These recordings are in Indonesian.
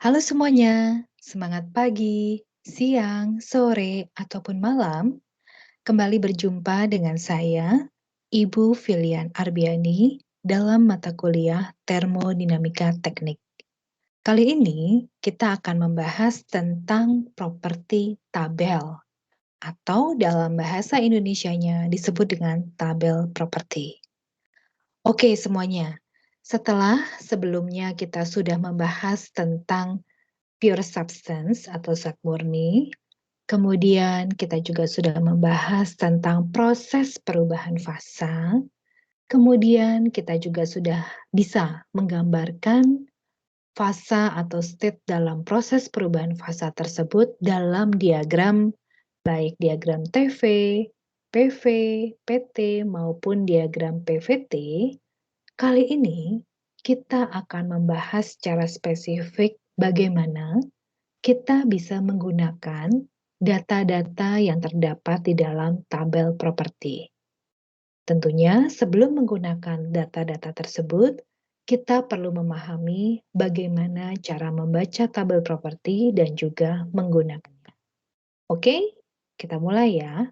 Halo semuanya, semangat pagi, siang, sore, ataupun malam. Kembali berjumpa dengan saya, Ibu Filian Arbiani, dalam mata kuliah Termodinamika Teknik. Kali ini kita akan membahas tentang properti tabel, atau dalam bahasa Indonesianya disebut dengan tabel properti. Oke semuanya, setelah sebelumnya kita sudah membahas tentang pure substance atau zat murni. Kemudian kita juga sudah membahas tentang proses perubahan fasa. Kemudian kita juga sudah bisa menggambarkan fasa atau state dalam proses perubahan fasa tersebut dalam diagram, baik diagram TV, PV, PT, maupun diagram PVT. Kali ini kita akan membahas secara spesifik bagaimana kita bisa menggunakan data-data yang terdapat di dalam tabel properti. Tentunya sebelum menggunakan data-data tersebut, kita perlu memahami bagaimana cara membaca tabel properti dan juga menggunakannya. Oke, kita mulai ya.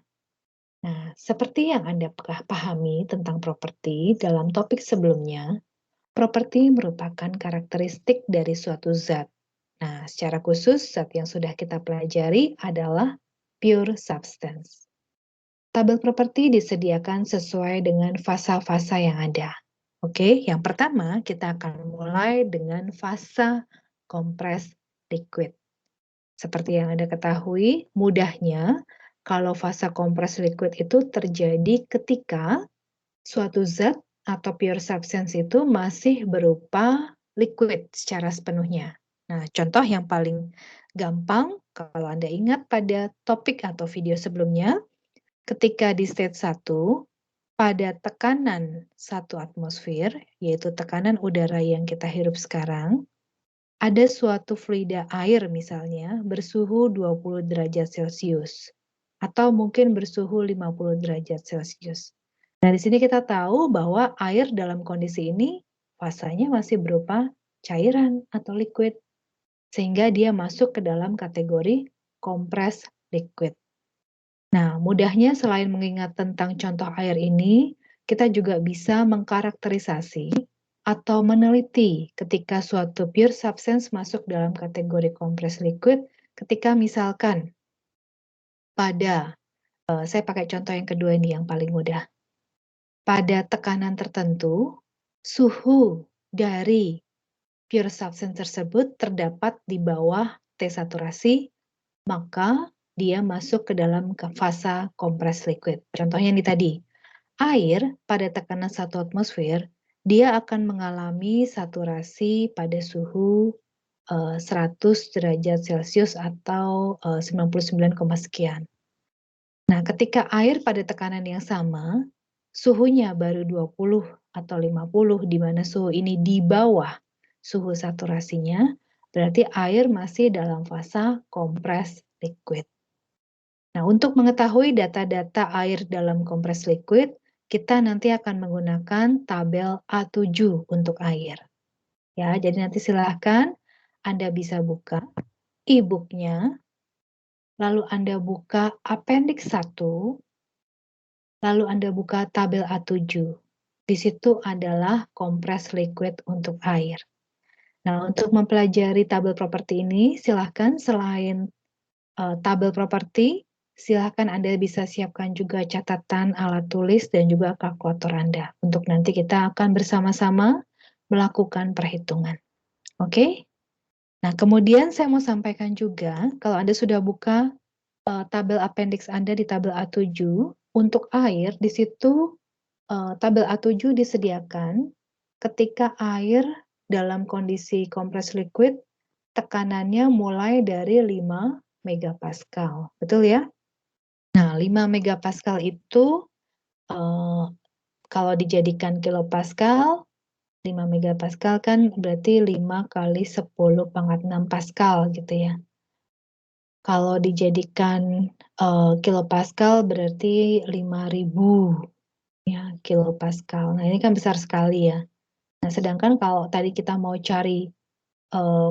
Nah, seperti yang Anda pahami tentang properti dalam topik sebelumnya, properti merupakan karakteristik dari suatu zat. Nah, secara khusus, zat yang sudah kita pelajari adalah pure substance. Tabel properti disediakan sesuai dengan fasa-fasa yang ada. Oke, yang pertama kita akan mulai dengan fasa kompres liquid. Seperti yang Anda ketahui, mudahnya kalau fasa kompres liquid itu terjadi ketika suatu zat atau pure substance itu masih berupa liquid secara sepenuhnya. Nah, contoh yang paling gampang, kalau Anda ingat pada topik atau video sebelumnya, ketika di state 1, pada tekanan 1 atmosfer, yaitu tekanan udara yang kita hirup sekarang, ada suatu fluida air misalnya bersuhu 20 derajat Celcius, atau mungkin bersuhu 50 derajat Celcius. Nah, di sini kita tahu bahwa air dalam kondisi ini fasanya masih berupa cairan atau liquid, sehingga dia masuk ke dalam kategori compressed liquid. Nah, mudahnya selain mengingat tentang contoh air ini, kita juga bisa mengkarakterisasi atau meneliti ketika suatu pure substance masuk dalam kategori compressed liquid, ketika misalkan pada, saya pakai contoh yang kedua ini yang paling mudah. Pada tekanan tertentu, suhu dari pure substance tersebut terdapat di bawah T saturasi, maka dia masuk ke dalam fasa compressed liquid. Contohnya ini tadi, air pada tekanan 1 atmosfer, dia akan mengalami saturasi pada suhu 100 derajat Celcius atau 99, sekian. Nah, ketika air pada tekanan yang sama, suhunya baru 20 atau 50, di mana suhu ini di bawah suhu saturasinya, berarti air masih dalam fasa compressed liquid. Nah, untuk mengetahui data-data air dalam compressed liquid, kita nanti akan menggunakan tabel A7 untuk air. Ya, jadi nanti silahkan Anda bisa buka e-book-nya, lalu Anda buka appendix 1, lalu Anda buka tabel A7. Di situ adalah compressed liquid untuk air. Nah, untuk mempelajari tabel properti ini, silahkan selain tabel properti, silahkan Anda bisa siapkan juga catatan, alat tulis, dan juga kalkulator Anda. Untuk nanti kita akan bersama-sama melakukan perhitungan. Oke? Nah, kemudian saya mau sampaikan juga, kalau Anda sudah buka tabel appendix Anda di tabel A7, untuk air, di situ tabel A7 disediakan ketika air dalam kondisi compressed liquid, tekanannya mulai dari 5 megapascal, betul ya? Nah, 5 megapascal itu kalau dijadikan kilopascal, 5 megapascal kan berarti 5 kali 10 pangkat 6 pascal gitu ya. Kalau dijadikan kilopascal berarti 5.000 ya kilopascal. Nah, ini kan besar sekali ya. Nah, sedangkan kalau tadi kita mau cari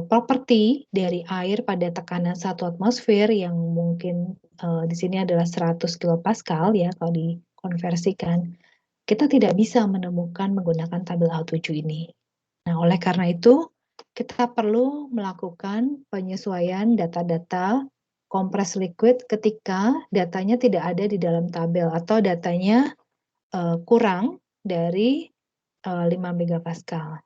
properti dari air pada tekanan 1 atmosfer yang mungkin, di sini adalah 100 kilopascal ya kalau dikonversikan, kita tidak bisa menemukan menggunakan tabel A7 ini. Nah, oleh karena itu, kita perlu melakukan penyesuaian data-data kompres liquid ketika datanya tidak ada di dalam tabel atau datanya kurang dari 5 megapascal.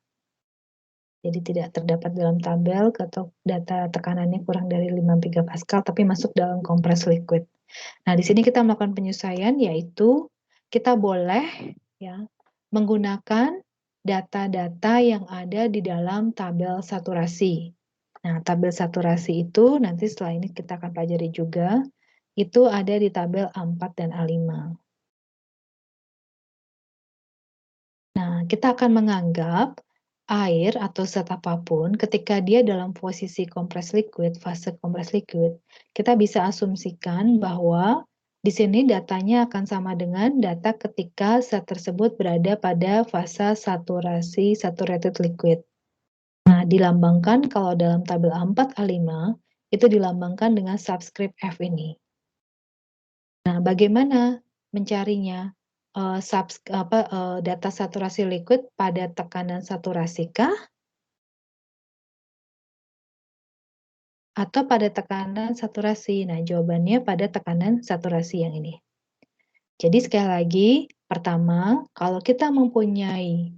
Jadi tidak terdapat dalam tabel atau data tekanannya kurang dari 5 megapascal tapi masuk dalam kompres liquid. Nah, di sini kita melakukan penyesuaian yaitu kita boleh ya menggunakan data-data yang ada di dalam tabel saturasi. Nah, tabel saturasi itu nanti setelah ini kita akan pelajari juga, itu ada di tabel A4 dan A5. Nah, kita akan menganggap air atau zat apapun ketika dia dalam posisi kompres liquid, fase kompres liquid, kita bisa asumsikan bahwa di sini datanya akan sama dengan data ketika zat tersebut berada pada fase saturasi saturated liquid. Nah, dilambangkan kalau dalam tabel A4, A5, itu dilambangkan dengan subscript F ini. Nah, bagaimana mencarinya? Data saturasi liquid pada tekanan saturasi kah? Atau pada tekanan saturasi? Nah, jawabannya pada tekanan saturasi yang ini. Jadi sekali lagi, pertama, kalau kita mempunyai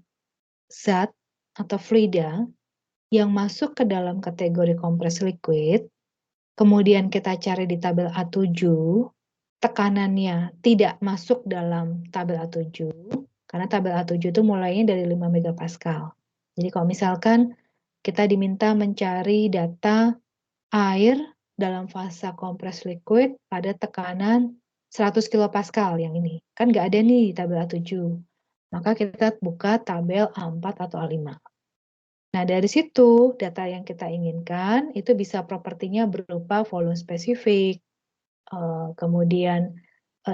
zat atau fluida yang masuk ke dalam kategori kompres liquid, kemudian kita cari di tabel A7, tekanannya tidak masuk dalam tabel A7, karena tabel A7 itu mulainya dari 5 megapascal. Jadi kalau misalkan kita diminta mencari data air dalam fase kompres liquid pada tekanan 100 kilopascal yang ini. Kan nggak ada nih di tabel A7. Maka kita buka tabel A4 atau A5. Nah, dari situ data yang kita inginkan itu bisa propertinya berupa volume spesifik, kemudian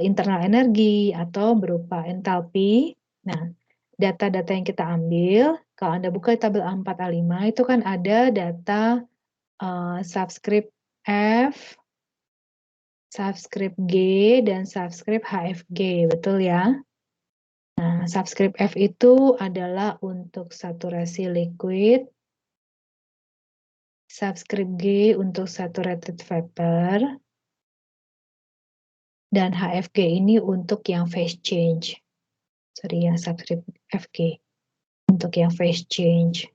internal energi atau berupa entalpi. Nah, data-data yang kita ambil, kalau Anda buka di tabel A4, A5, itu kan ada data subscript F, subscript G, dan subscript HFG, betul ya? Nah, subscript F itu adalah untuk saturasi liquid, subscript G untuk saturated vapor, dan HFG ini untuk yang phase change. Sorry, yang subscript FG untuk yang phase change.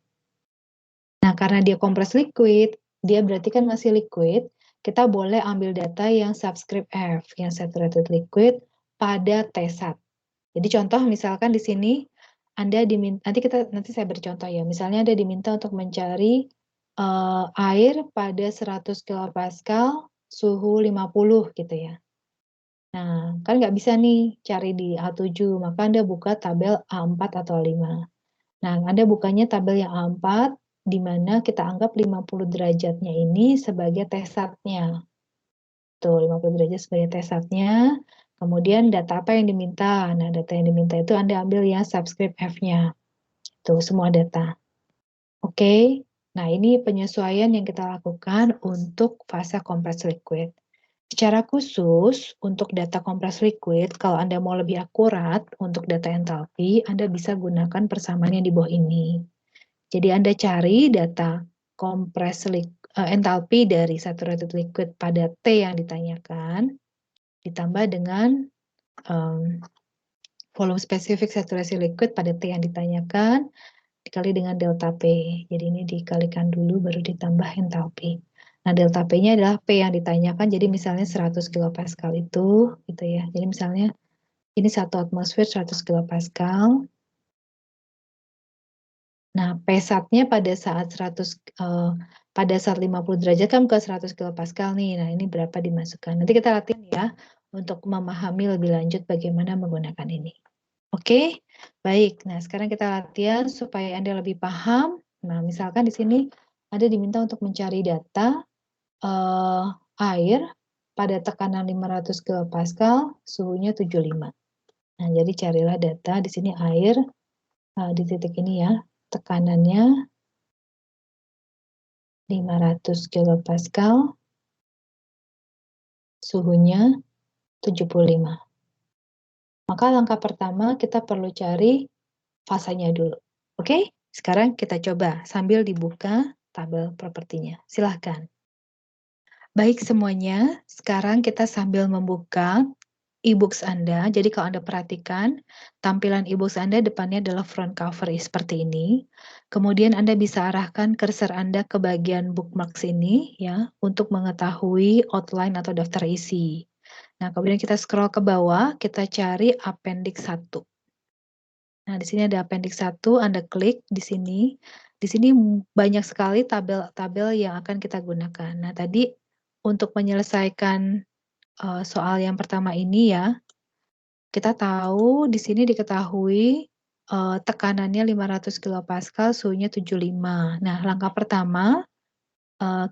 Nah, karena dia kompres liquid, dia berarti kan masih liquid, kita boleh ambil data yang subscript F, yang saturated liquid pada T-sat. Jadi contoh misalkan di sini Anda diminta, nanti saya bercontoh ya. Misalnya Anda diminta untuk mencari air pada 100 kilopascal suhu 50 gitu ya. Nah, kan nggak bisa nih cari di A7, maka Anda buka tabel A4 atau A5. Nah, Anda bukanya tabel yang A4, di mana kita anggap 50 derajatnya ini sebagai T-sat-nya. Tuh, 50 derajat sebagai T-sat-nya. Kemudian data apa yang diminta? Nah, data yang diminta itu Anda ambil yang subscript F-nya. Tuh, semua data. Oke, nah ini penyesuaian yang kita lakukan untuk fase kompres liquid. Secara khusus, untuk data kompres liquid, kalau Anda mau lebih akurat untuk data entalpi, Anda bisa gunakan persamaan yang di bawah ini. Jadi Anda cari data entalpi dari saturated liquid pada T yang ditanyakan, ditambah dengan volume spesifik saturasi liquid pada T yang ditanyakan, dikali dengan delta P. Jadi ini dikalikan dulu baru ditambah entalpi. Nah, delta P-nya adalah P yang ditanyakan. Jadi misalnya 100 kilopascal itu gitu ya. Jadi misalnya ini 1 atmosfer 100 kilopascal. Nah, P-sat-nya pada saat 50 derajat kan ke 100 kilopascal nih. Nah, ini berapa dimasukkan. Nanti kita latihan ya untuk memahami lebih lanjut bagaimana menggunakan ini. Oke, baik. Nah, sekarang kita latihan supaya Anda lebih paham. Nah, misalkan di sini Anda diminta untuk mencari data air pada tekanan 500 kilopascal, suhunya 75. Nah, jadi carilah data di sini air di titik ini ya, tekanannya 500 kilopascal, suhunya 75. Maka langkah pertama kita perlu cari fasanya dulu. Oke, sekarang kita coba sambil dibuka tabel propertinya. Silahkan. Baik semuanya, sekarang kita sambil membuka e-books Anda. Jadi kalau Anda perhatikan, tampilan e-books Anda depannya adalah front cover seperti ini. Kemudian Anda bisa arahkan cursor Anda ke bagian bookmarks ini ya, untuk mengetahui outline atau daftar isi. Nah, kemudian kita scroll ke bawah, kita cari appendix 1. Nah, di sini ada appendix 1, Anda klik di sini. Di sini banyak sekali tabel-tabel yang akan kita gunakan. Nah, tadi untuk menyelesaikan soal yang pertama ini ya, kita tahu di sini diketahui tekanannya 500 kilopascal, suhunya 75. Nah, langkah pertama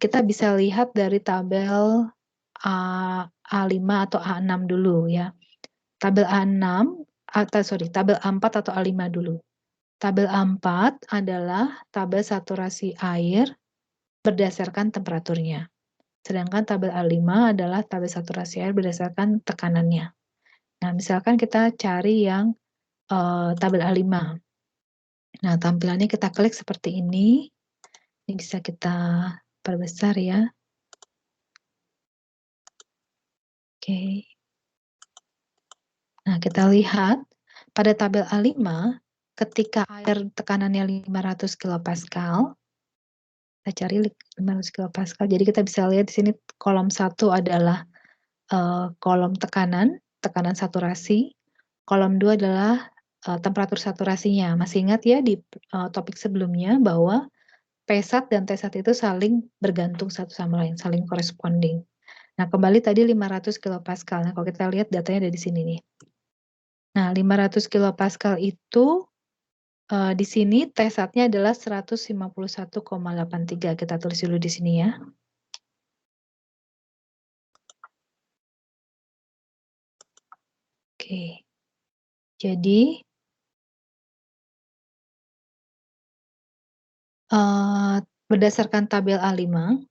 kita bisa lihat dari tabel A5 atau A6 dulu ya. Tabel A6 atau sorry, tabel A4 atau A5 dulu. Tabel A4 adalah tabel saturasi air berdasarkan temperaturnya. Sedangkan tabel A5 adalah tabel saturasi air berdasarkan tekanannya. Nah, misalkan kita cari yang tabel A5. Nah, tampilannya kita klik seperti ini. Ini bisa kita perbesar ya. Oke. Nah, kita lihat pada tabel A5, ketika air tekanannya 500 kilopascal, kita cari 500 kilopascal. Jadi kita bisa lihat di sini kolom 1 adalah kolom tekanan saturasi. Kolom 2 adalah temperatur saturasinya. Masih ingat ya di topik sebelumnya bahwa P-sat dan T-sat itu saling bergantung satu sama lain, saling corresponding. Nah, kembali tadi 500 kilopascal. Nah, kalau kita lihat datanya ada di sini nih. Nah, 500 kilopascal itu di sini T-satnya adalah 151,83. Kita tulis dulu di sini ya. Oke. Jadi berdasarkan tabel A5,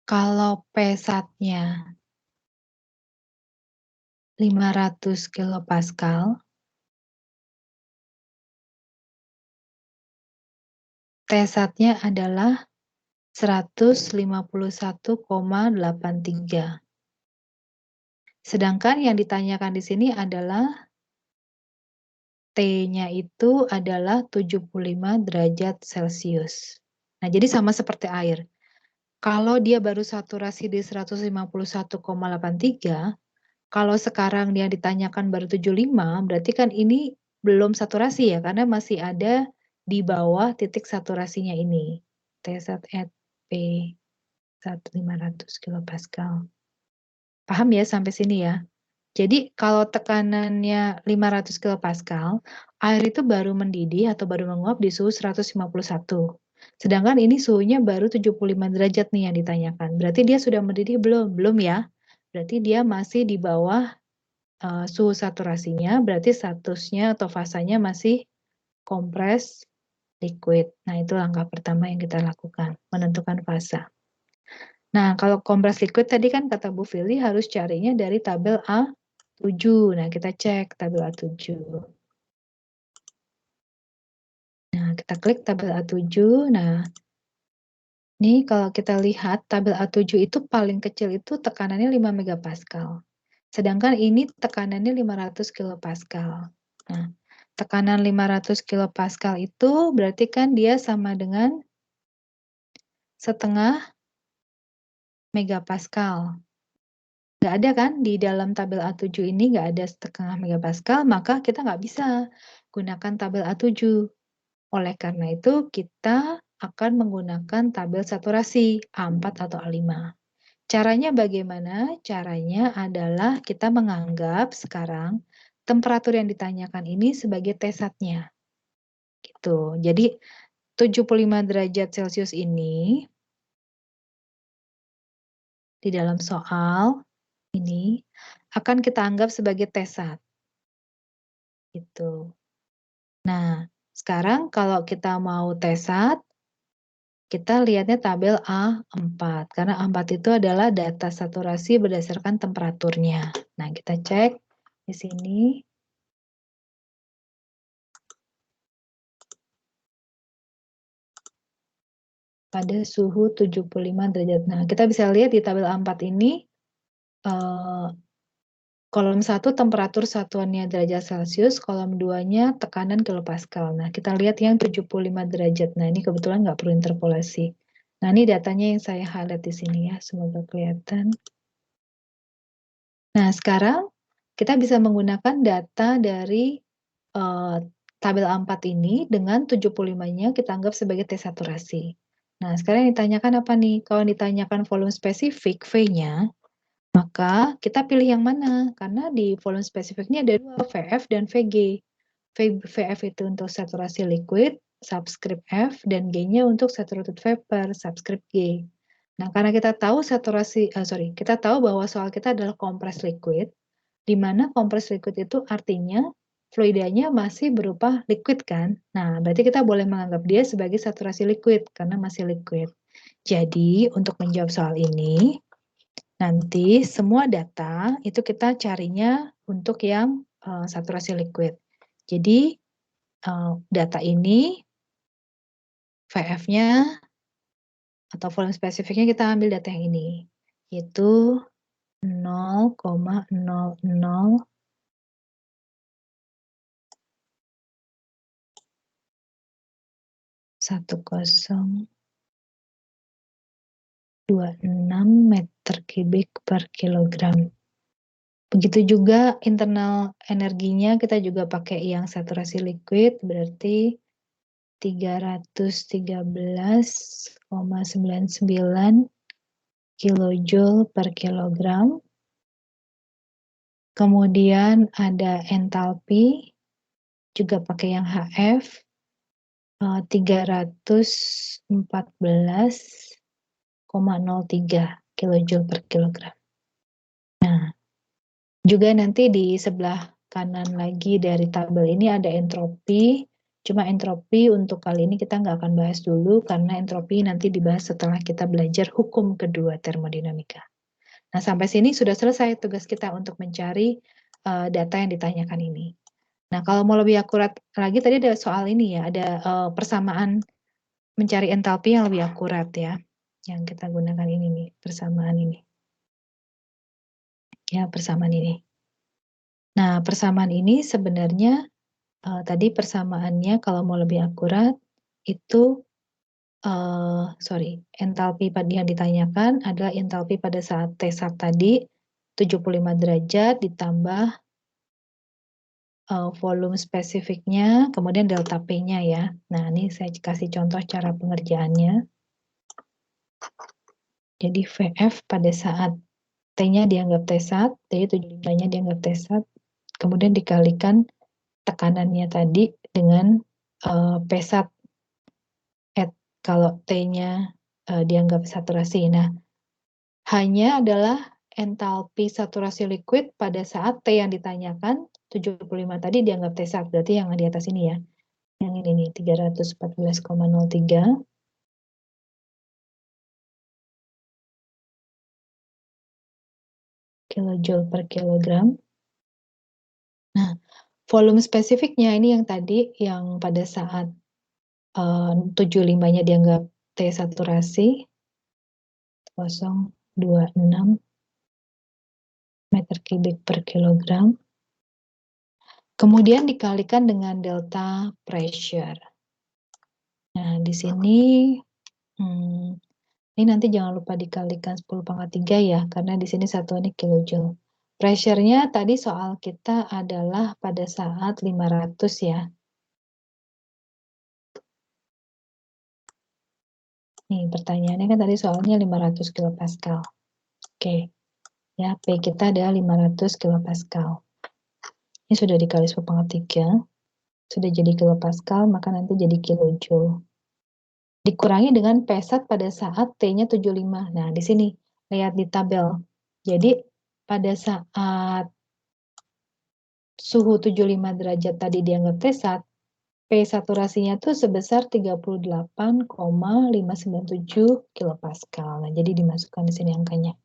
kalau P-satnya 500 kilopascal, T-satnya adalah 151,83. Sedangkan yang ditanyakan di sini adalah T-nya itu adalah 75 derajat Celcius. Nah, jadi sama seperti air. Kalau dia baru saturasi di 151,83, kalau sekarang dia ditanyakan baru 75, berarti kan ini belum saturasi ya, karena masih ada di bawah titik saturasinya ini. T-sat at P 500 kilopascal. Paham ya sampai sini ya? Jadi kalau tekanannya 500 kilopascal, air itu baru mendidih atau baru menguap di suhu 151. Sedangkan ini suhunya baru 75 derajat nih yang ditanyakan. Berarti dia sudah mendidih belum? Belum ya. Berarti dia masih di bawah suhu saturasinya, berarti statusnya atau fasanya masih kompres liquid. Nah, itu langkah pertama yang kita lakukan, menentukan fasa. Nah, kalau kompres liquid tadi kan kata Bu Fili harus carinya dari tabel A7. Nah, kita cek tabel A7. Nah, kita klik tabel A7. Nah, ini kalau kita lihat tabel A7 itu paling kecil itu tekanannya 5 megapascal. Sedangkan ini tekanannya 500 kilopascal. Nah, tekanan 500 kilopascal itu berarti kan dia sama dengan setengah megapascal. Nggak ada kan di dalam tabel A7 ini nggak ada setengah megapascal, maka kita nggak bisa gunakan tabel A7. Oleh karena itu, kita akan menggunakan tabel saturasi A4 atau A5. Caranya bagaimana? Caranya adalah kita menganggap sekarang temperatur yang ditanyakan ini sebagai T-satnya. Gitu. Jadi 75 derajat Celcius ini di dalam soal ini akan kita anggap sebagai T-sat. Gitu. Nah, sekarang kalau kita mau T1, kita lihatnya tabel A4, karena A4 itu adalah data saturasi berdasarkan temperaturnya. Nah, kita cek di sini. Pada suhu 75 derajat. Nah, kita bisa lihat di tabel A4 ini, kolom 1 temperatur satuannya derajat Celcius, kolom 2-nya tekanan kilopascal. Nah, kita lihat yang 75 derajat. Nah, ini kebetulan nggak perlu interpolasi. Nah, ini datanya yang saya highlight di sini ya, semoga kelihatan. Nah, sekarang kita bisa menggunakan data dari tabel A4 ini dengan 75-nya kita anggap sebagai T saturasi. Nah, sekarang yang ditanyakan apa nih? Kalau ditanyakan volume spesifik, V-nya, maka kita pilih yang mana? Karena di volume spesifiknya ada dua, VF dan VG. VF itu untuk saturasi liquid, subscript F, dan G-nya untuk saturated vapor, subscript G. Nah, karena kita tahu kita tahu bahwa soal kita adalah compressed liquid, di mana compressed liquid itu artinya fluidanya masih berupa liquid kan? Nah, berarti kita boleh menganggap dia sebagai saturasi liquid karena masih liquid. Jadi, untuk menjawab soal ini, nanti semua data itu kita carinya untuk yang saturasi liquid. Jadi, data ini, VF-nya atau volume spesifiknya kita ambil data yang ini, yaitu 0,00 1026 meter kubik per kilogram. Begitu juga internal energinya kita juga pakai yang saturasi liquid, berarti 313,99 kilojoule per kilogram. Kemudian ada entalpi, juga pakai yang HF, 314,03 kilojoule per kilogram. Nah, juga nanti di sebelah kanan lagi dari tabel ini ada entropi. Cuma entropi untuk kali ini kita nggak akan bahas dulu karena entropi nanti dibahas setelah kita belajar hukum kedua termodinamika. Nah, sampai sini sudah selesai tugas kita untuk mencari data yang ditanyakan ini. Nah, kalau mau lebih akurat lagi, tadi ada soal ini ya, ada persamaan mencari entalpi yang lebih akurat ya, yang kita gunakan ini nih, persamaan ini. Ya, persamaan ini. Nah, persamaan ini sebenarnya tadi persamaannya kalau mau lebih akurat itu entalpi yang ditanyakan adalah entalpi pada saat T1 tadi 75 derajat ditambah volume spesifiknya, kemudian delta P-nya ya. Nah, ini saya kasih contoh cara pengerjaannya. Jadi VF pada saat T-nya dianggap T1, jadi 75-nya dianggap T1, kemudian dikalikan tekanannya tadi dengan P1 kalau T-nya dianggap saturasi. Nah, hanya adalah entalpi saturasi liquid pada saat T yang ditanyakan 75 tadi dianggap T1, berarti yang di atas ini ya. Yang ini nih 314,03 kilojoule per kilogram. Nah, volume spesifiknya ini yang tadi yang pada saat 75-nya dianggap T saturasi 0,26 meter kubik per kilogram. Kemudian dikalikan dengan delta pressure. Nah, di sini ini nanti jangan lupa dikalikan 10⁻³ ya, karena di sini satuannya kilojoule. Pressure-nya tadi soal kita adalah pada saat 500 ya. Nih, pertanyaannya kan tadi soalnya 500 kilopascal. Oke, ya P kita adalah 500 kilopascal. Ini sudah dikali 10⁻³, sudah jadi kilopascal, maka nanti jadi kilojoule. Dikurangi dengan P1 pada saat T-nya 75. Nah, di sini, lihat di tabel. Jadi, pada saat suhu 75 derajat tadi dianggap T1, P saturasinya tuh sebesar 38,597 kilopascal. Nah, jadi dimasukkan di sini angkanya.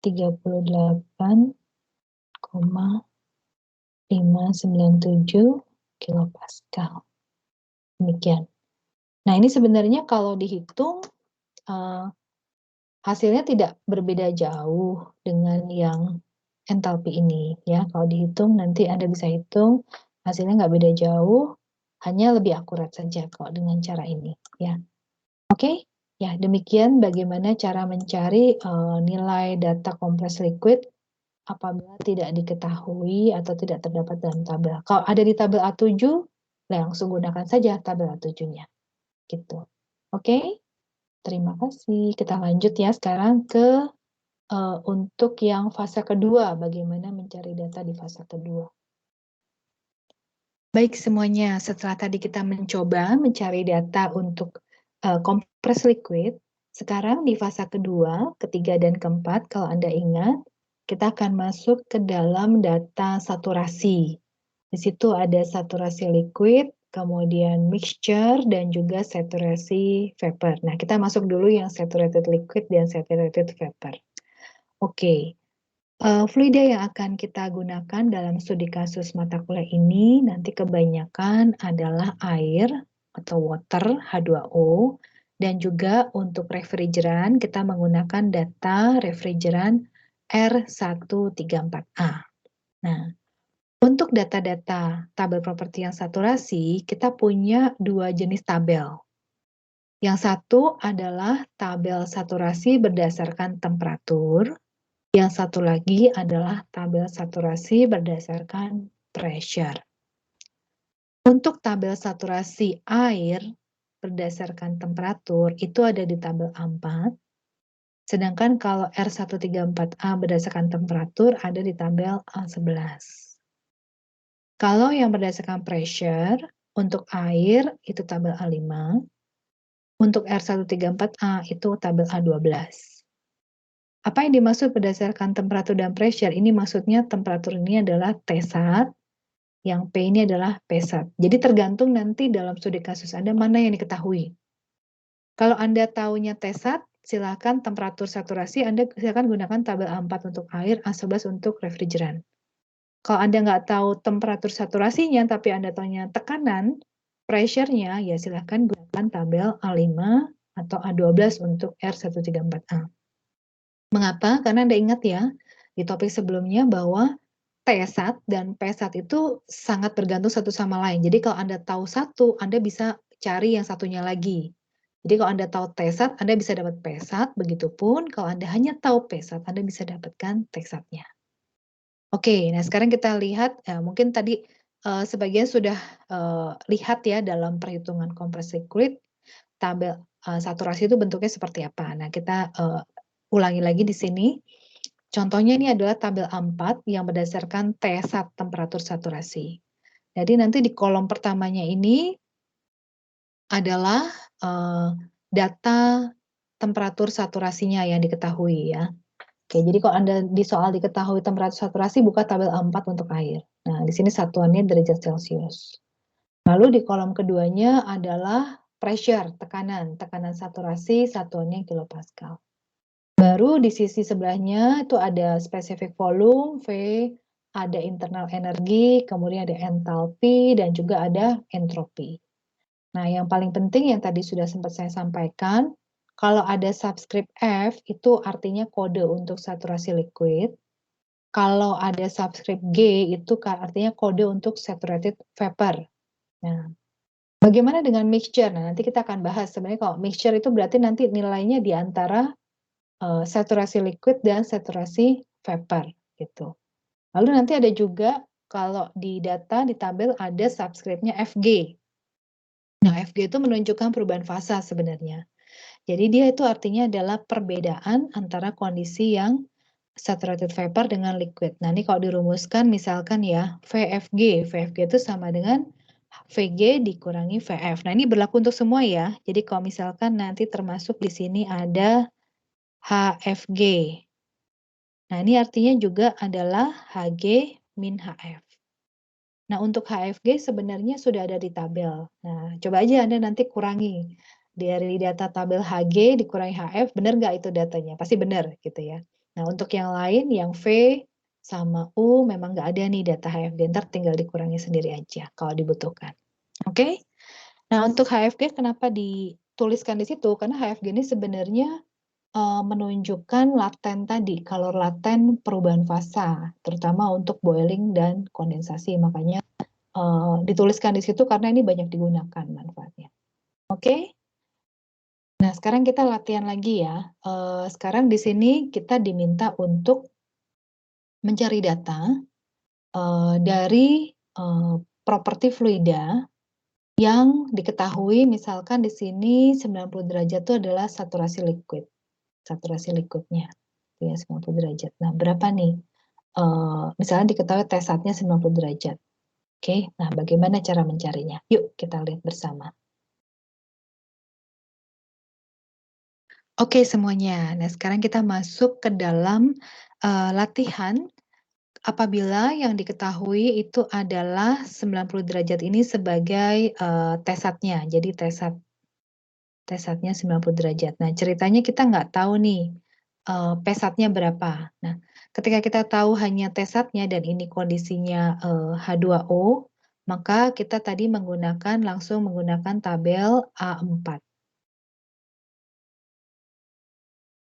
38,597 kilopascal. Demikian. Nah, ini sebenarnya kalau dihitung, hasilnya tidak berbeda jauh dengan yang entalpi ini ya. Kalau dihitung nanti Anda bisa hitung hasilnya nggak beda jauh, hanya lebih akurat saja kalau dengan cara ini ya. Oke, ya demikian bagaimana cara mencari nilai data kompres liquid apabila tidak diketahui atau tidak terdapat dalam tabel. Kalau ada di tabel A7, langsung gunakan saja tabel A7-nya. Gitu. Oke? Terima kasih. Kita lanjut ya sekarang ke untuk yang fase kedua, bagaimana mencari data di fase kedua. Baik semuanya, setelah tadi kita mencoba mencari data untuk kompres liquid, sekarang di fase kedua, ketiga, dan keempat, kalau Anda ingat, kita akan masuk ke dalam data saturasi. Di situ ada saturasi liquid, kemudian mixture, dan juga saturasi vapor. Nah, kita masuk dulu yang saturated liquid dan saturated vapor. Oke, fluida yang akan kita gunakan dalam studi kasus mata kuliah ini nanti kebanyakan adalah air atau water H2O, dan juga untuk refrigeran kita menggunakan data refrigeran R134A. Nah, untuk data-data tabel properti yang saturasi, kita punya dua jenis tabel. Yang satu adalah tabel saturasi berdasarkan temperatur, yang satu lagi adalah tabel saturasi berdasarkan pressure. Untuk tabel saturasi air berdasarkan temperatur itu ada di tabel A4, sedangkan kalau R134A berdasarkan temperatur ada di tabel A11. Kalau yang berdasarkan pressure, untuk air itu tabel A5, untuk R134A itu tabel A12. Apa yang dimaksud berdasarkan temperatur dan pressure? Ini maksudnya temperatur ini adalah T-sat, yang P ini adalah P-sat. Jadi tergantung nanti dalam studi kasus Anda mana yang diketahui. Kalau Anda tahunya T-sat, silakan temperatur saturasi Anda silakan gunakan tabel A4 untuk air, A11 untuk refrigeran. Kalau Anda nggak tahu temperatur saturasinya, tapi Anda tahunya tekanan, pressure-nya, ya silakan gunakan tabel A5 atau A12 untuk R134A. Mengapa? Karena Anda ingat ya, di topik sebelumnya bahwa T-sat dan P-sat itu sangat bergantung satu sama lain. Jadi kalau Anda tahu satu, Anda bisa cari yang satunya lagi. Jadi kalau Anda tahu T-sat, Anda bisa dapat P-sat, begitupun kalau Anda hanya tahu P-sat, Anda bisa dapatkan T-satnya. Oke, nah sekarang kita lihat, mungkin tadi sebagian sudah lihat ya dalam perhitungan kompres liquid, tabel saturasi itu bentuknya seperti apa. Nah kita ulangi lagi di sini. Contohnya ini adalah tabel A4 yang berdasarkan T-sat temperatur saturasi. Jadi nanti di kolom pertamanya ini adalah data temperatur saturasinya yang diketahui ya. Oke, jadi kalau Anda di soal diketahui temperatur saturasi, buka tabel A4 untuk air. Nah, di sini satuannya derajat Celcius. Lalu di kolom keduanya adalah pressure, tekanan saturasi, satuannya kilopascal. Baru di sisi sebelahnya itu ada specific volume, V, ada internal energi, kemudian ada enthalpy, dan juga ada entropi. Nah, yang paling penting yang tadi sudah sempat saya sampaikan, kalau ada subscript F, itu artinya kode untuk saturasi liquid. Kalau ada subscript G, itu artinya kode untuk saturated vapor. Nah, bagaimana dengan mixture? Nah, nanti kita akan bahas. Sebenarnya kalau mixture itu berarti nanti nilainya di antara saturasi liquid dan saturasi vapor gitu. Lalu nanti ada juga kalau di data di tabel ada subscript-nya Fg. Nah, Fg itu menunjukkan perubahan fasa sebenarnya. Jadi dia itu artinya adalah perbedaan antara kondisi yang saturated vapor dengan liquid. Nah, ini kalau dirumuskan misalkan ya VFG. VFG itu sama dengan Vg dikurangi Vf. Nah, ini berlaku untuk semua ya. Jadi kalau misalkan nanti termasuk di sini ada HFG. Nah, ini artinya juga adalah Hg min Hf. Nah, untuk HFG sebenarnya sudah ada di tabel. Nah, coba aja Anda nanti kurangi. Dari data tabel Hg dikurangi Hf, benar nggak itu datanya? Pasti benar gitu ya. Nah, untuk yang lain, yang V sama U memang nggak ada nih data HFG, ntar tinggal dikurangi sendiri aja kalau dibutuhkan. Oke? Nah, untuk HFG kenapa dituliskan di situ? Karena HFG ini sebenarnya menunjukkan laten tadi, kalor laten perubahan fasa, terutama untuk boiling dan kondensasi. Makanya dituliskan di situ karena ini banyak digunakan manfaatnya. Oke? Nah, sekarang kita latihan lagi ya. Sekarang di sini kita diminta untuk mencari data dari properti fluida yang diketahui misalkan di sini 90 derajat itu adalah saturasi liquid. Saturasi liquidnya ya 90 derajat. Nah, berapa nih? Misalnya diketahui T-satnya 90 derajat. Oke, nah bagaimana cara mencarinya? Yuk kita lihat bersama. Oke semuanya, nah sekarang kita masuk ke dalam latihan apabila yang diketahui itu adalah 90 derajat ini sebagai T-satnya. Jadi T-satnya 90 derajat. Nah ceritanya kita nggak tahu nih P-satnya berapa. Nah ketika kita tahu hanya T-satnya dan ini kondisinya H2O, maka kita tadi langsung menggunakan tabel A4.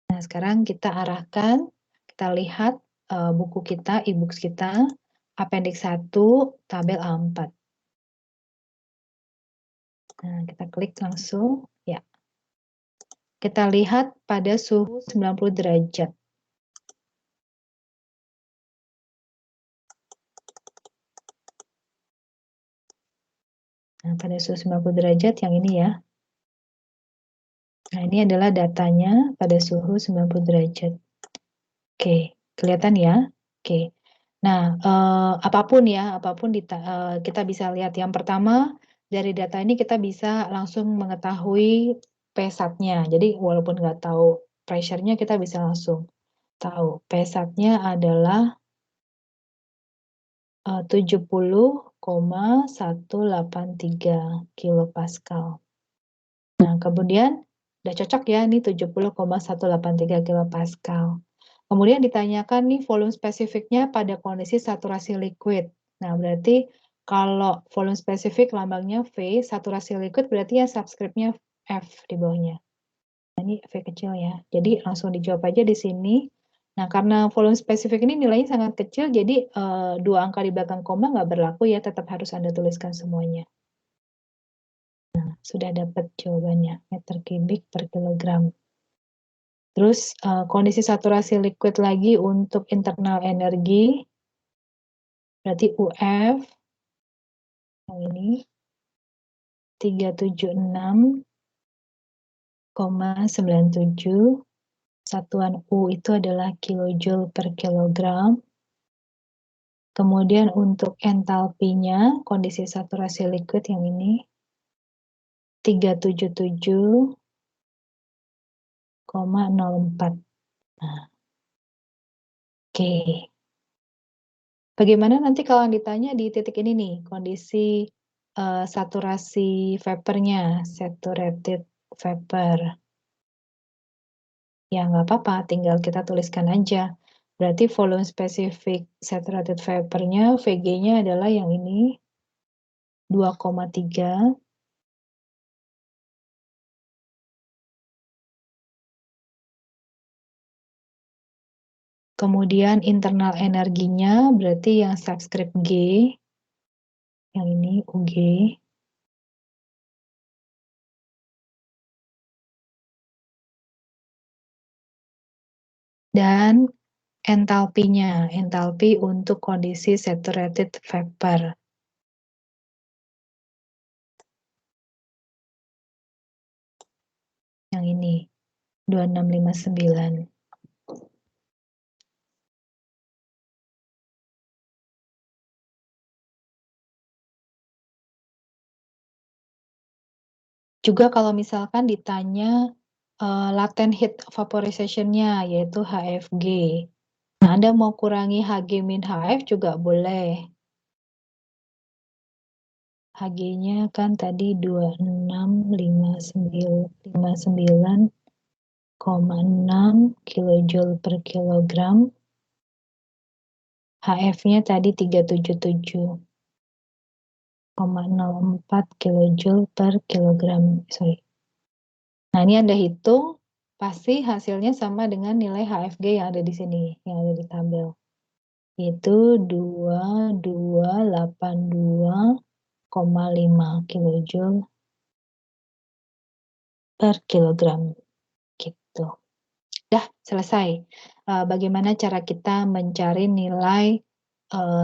Nah, sekarang kita arahkan, kita lihat buku kita, e-books kita, appendix 1, tabel A4. Nah, kita klik langsung, ya. Kita lihat pada suhu 90 derajat. Nah, pada suhu 90 derajat yang ini ya. Nah, ini adalah datanya pada suhu 90 derajat. Oke, kelihatan ya? Oke. Nah, apapun kita bisa lihat. Yang pertama, dari data ini kita bisa langsung mengetahui P-SAT-nya. Jadi, walaupun nggak tahu pressure-nya, kita bisa langsung tahu. P-SAT-nya adalah 70,183 kilopascal. Nah, kemudian udah cocok ya, ini 70,183 kilopascal. Kemudian ditanyakan nih volume spesifiknya pada kondisi saturasi liquid. Nah, berarti kalau volume spesifik lambangnya V, saturasi liquid berarti ya subscript-nya F di bawahnya. Nah, ini V kecil ya. Jadi langsung dijawab aja di sini. Nah, karena volume spesifik ini nilainya sangat kecil, jadi dua angka di belakang koma nggak berlaku ya, tetap harus Anda tuliskan semuanya. Sudah dapat jawabannya, meter kubik per kilogram. Terus kondisi saturasi liquid lagi untuk internal energi, berarti UF, yang ini, 376,97, satuan U itu adalah kilojoule per kilogram. Kemudian untuk entalpinya, kondisi saturasi liquid yang ini, 377,04. Nah, oke. Bagaimana nanti kalau ditanya di titik ini nih, kondisi saturasi vapornya, saturated vapor. Ya nggak apa-apa, tinggal kita tuliskan aja. Berarti volume spesifik saturated vapornya, VG-nya adalah yang ini, 2,3. Kemudian internal energinya berarti yang subscript G, yang ini UG. Dan entalpinya, entalpi untuk kondisi saturated vapor. Yang ini, 2659. Juga kalau misalkan ditanya latent heat vaporization-nya, yaitu HFG. Nah, Anda mau kurangi Hg min Hf juga boleh. Hg-nya kan tadi 2659,6 kilojoule per kilogram. HF-nya tadi 377,04 kilojoule per kilogram. Sorry. Nah, ini Anda hitung, pasti hasilnya sama dengan nilai HFG yang ada di sini, yang ada di tabel. Yaitu 2282,5 kilojoule per kilogram. Gitu. Dah, selesai. Bagaimana cara kita mencari nilai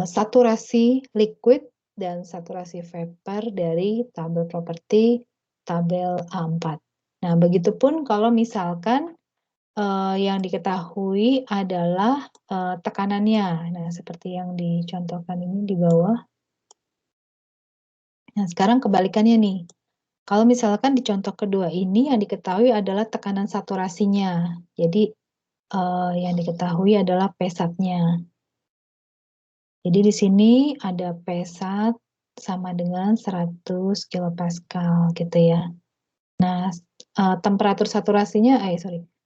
saturasi liquid dan saturasi vapor dari tabel properti tabel A4. Nah, begitupun kalau misalkan yang diketahui adalah tekanannya. Nah, seperti yang dicontohkan ini di bawah. Nah, sekarang kebalikannya nih. Kalau misalkan di contoh kedua ini yang diketahui adalah tekanan saturasinya. Jadi yang diketahui adalah P-SAT-nya. Jadi di sini ada P-SAT sama dengan 100 kilopascal gitu ya. Nah, temperatur saturasinya,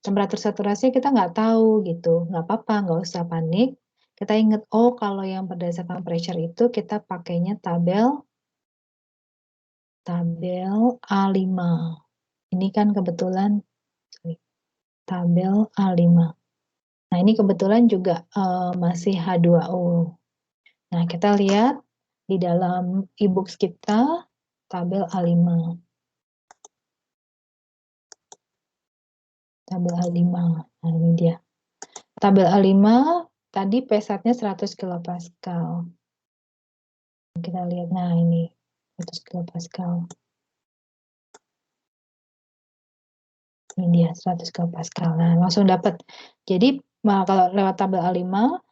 temperatur saturasinya kita nggak tahu gitu. Nggak apa-apa, nggak usah panik. Kita ingat, oh kalau yang berdasarkan pressure itu kita pakainya tabel A5. Ini kan kebetulan, tabel A5. Nah, ini kebetulan juga masih H2O. Nah, kita lihat di dalam e-books kita, tabel A5. Tabel A5. Nah, ini dia. Tabel A5, tadi P-SAT-nya 100 kilopascal. Kita lihat, nah ini, 100 kilopascal. Ini dia, 100 kilopascal. Nah, langsung dapat. Jadi, kalau lewat tabel A5,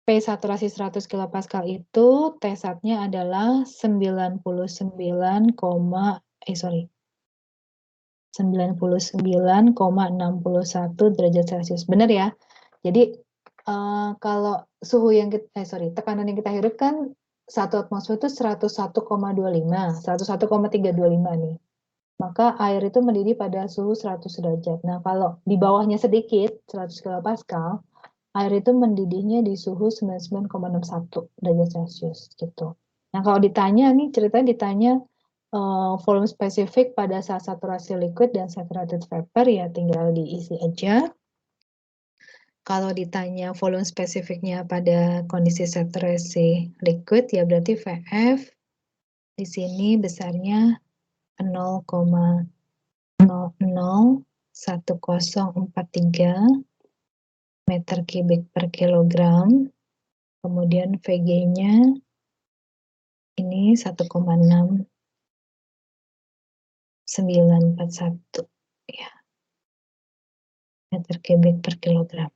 P saturasi 100 kilopascal itu T-SAT-nya adalah 99,61 derajat Celcius. Benar ya? Jadi kalau suhu yang tekanan yang kita hirup kan 1 atmosfer itu 101,25, 101,325 nih. Maka air itu mendidih pada suhu 100 derajat. Nah, kalau di bawahnya sedikit, 100 kilopascal, air itu mendidihnya di suhu 99,61 derajat Celcius gitu. Nah, kalau ditanya nih, ceritanya ditanya volume spesifik pada saat saturasi liquid dan saturated vapor, ya tinggal diisi aja. Kalau ditanya volume spesifiknya pada kondisi saturasi liquid, ya berarti VF di sini besarnya 0,001043 meter kubik per kilogram. Kemudian VG-nya ini 1,6941 ya, meter kubik per kilogram.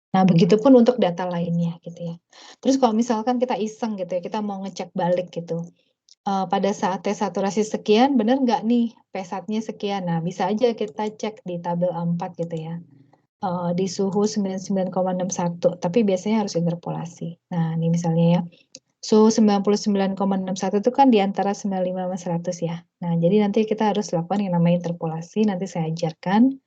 Nah, begitupun untuk data lainnya gitu ya. Terus kalau misalkan kita iseng gitu ya, kita mau ngecek balik gitu. Pada saat tes saturasi sekian, benar nggak nih P-SAT-nya sekian? Nah, bisa aja kita cek di tabel A4 gitu ya. Di suhu 99,61, tapi biasanya harus interpolasi. Nah, ini misalnya ya. Suhu 99,61 itu kan di antara 95 sama 100 ya. Nah, jadi nanti kita harus lakukan yang namanya interpolasi, nanti saya ajarkan.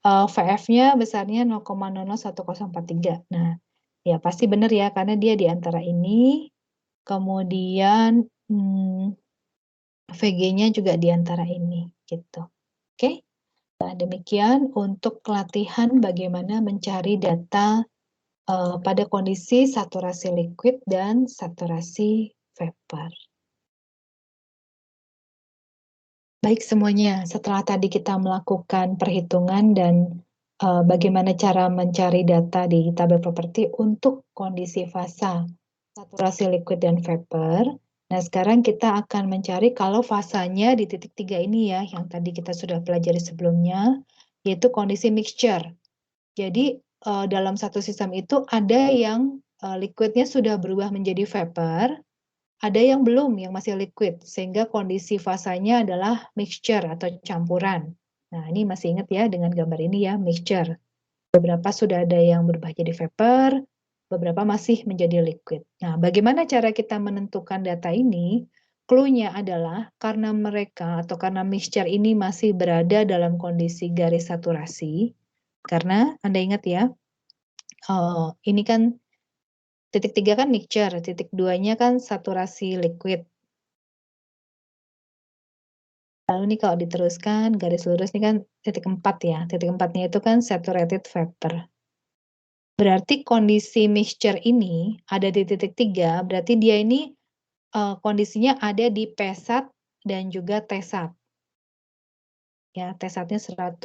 VF-nya besarnya 0,001043. Nah, ya pasti benar ya, karena dia di antara ini. Kemudian VG-nya juga di antara ini, gitu. Oke? Nah, demikian untuk latihan bagaimana mencari data pada kondisi saturasi liquid dan saturasi vapor. Baik semuanya, setelah tadi kita melakukan perhitungan dan bagaimana cara mencari data di tabel properti untuk kondisi fasa saturasi liquid dan vapor. Nah, sekarang kita akan mencari kalau fasanya di titik 3 ini ya, yang tadi kita sudah pelajari sebelumnya, yaitu kondisi mixture. Jadi, dalam satu sistem itu ada yang liquidnya sudah berubah menjadi vapor, ada yang belum, yang masih liquid, sehingga kondisi fasanya adalah mixture atau campuran. Nah, ini masih ingat ya dengan gambar ini ya, mixture. Beberapa sudah ada yang berubah jadi vapor, beberapa masih menjadi liquid. Nah, bagaimana cara kita menentukan data ini? Clue-nya adalah karena mereka atau karena mixture ini masih berada dalam kondisi garis saturasi, karena Anda ingat ya, ini kan titik 3 kan mixture, titik 2-nya kan saturasi liquid. Lalu nih kalau diteruskan garis lurus ini kan titik 4 ya, titik 4-nya itu kan saturated vapor. Berarti kondisi mixture ini ada di titik 3, berarti dia ini kondisinya ada di P-sat dan juga T-sat. Ya, T-satnya 100,